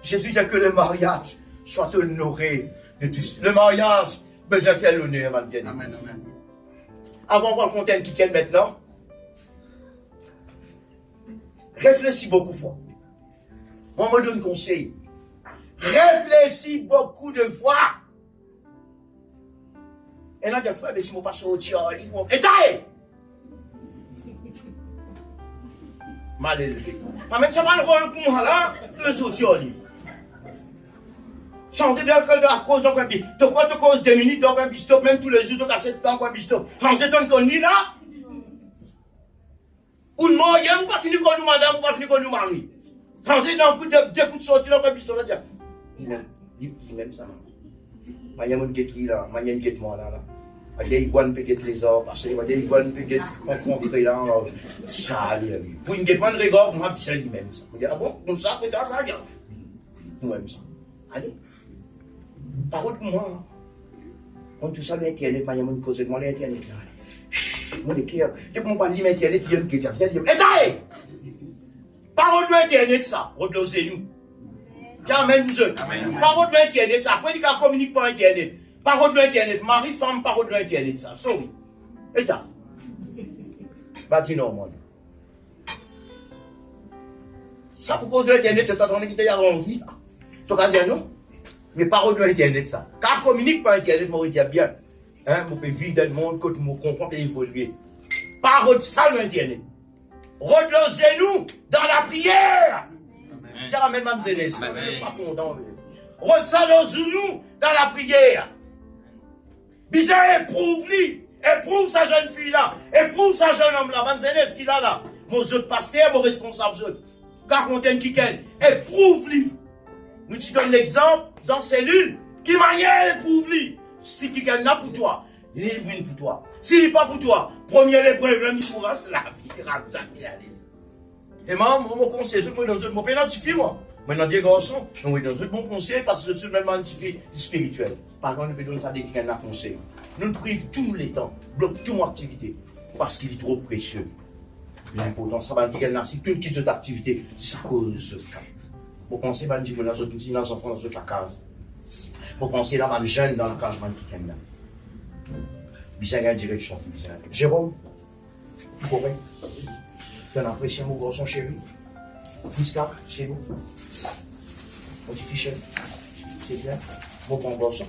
Jésus dit que le mariage soit honoré de tous. Le mariage, besoin de faire l'honneur, ma bien. Amen, amen. Avant de voir le contenu qui est maintenant, réfléchis beaucoup fois. Moi, me donne conseil. Réfléchis beaucoup de fois. Et là, des fois, mais si je passe au tir, et taille! Mal élevé. Mais ça va le rôle pour moi là, le social. Changer d'alcool à cause d'un coin. Tu crois que tu causes 2 minutes dans un bistop, même tous les jours, tu casses dans un bistop. Changer ton connu là. Ou de mort, ou pas fini qu'on nous madame, ou pas fini qu'on nous marie. Changer dans un coup de 2 coups de sortie dans un bistop là. Il même ça. Il y a un qui là, il y a un qui moi là. Il y a une iguane peut être les arbres, parce qu'il y a une iguane peut être concret là. Ça, pour une guette-moi de regard, moi, c'est lui-même ça. Je dis, ah bon, comme ça, peut-être, regarde. Moi-même ça. Allez. Parole pour moi. On tout ça, l'Internet, il y a une cause de moi, l'Internet là. Moi, les cœurs, dès que je parle de l'Internet, il y a une question. Et t'as parole de l'Internet ça, redosez-nous. Tiens, même vous autres. Parole de l'Internet ça. Après, il communique par Internet. Parole de l'Internet, mari, femme, parole de l'Internet, ça. Sorry. Et t'as. Bah, dis non, moi. Ça, pour cause de l'Internet, tu t'attendais qu'il y a envie. Tu as dit non? Mais parole de l'Internet, ça. Car communique par Internet, moi, il dit bien. Hein, moi, je peux vivre dans le monde, quand je comprends et évoluer. Parole ça, l'Internet. Redosez-nous dans la prière. Tiens, même Mamzélès. Pas content. Redosez-nous dans la prière. Bizarre, éprouve sa jeune fille là, éprouve sa jeune homme là, Mamzélès qui là là. Mon autres pasteurs, mon responsable autres. Car on t'aime qui qu'elle, éprouve-lui. Nous te donnons l'exemple dans cellule, qui manière éprouve-lui. Si qui qu'elle n'a pour toi, il vient pour toi. S'il n'est pas pour toi, première épreuve, le courage, la vie, et moi, mon conseil, je me donne mon pénaltifie, moi. Maintenant, des garçons, nous donne un bon conseil parce que je suis même identifié spirituel. Par contre, nous pouvons donner ça des qui conseil. Nous nous privons tous les temps, bloquons toute activité parce qu'il est trop précieux. L'important, ça va dire qu'elle n'a si tout qui cette activité, c'est à cause de ça. Vous pensez, que nous avons des enfants dans la case. Vous pensez, là, un jeune dans la case, qui est là. Il y a une direction. Jérôme, correct. Tu as l'impression, mon garçon chéri. Fiscal, c'est bon. Mon petit fichier, c'est bien. Mon bon garçon.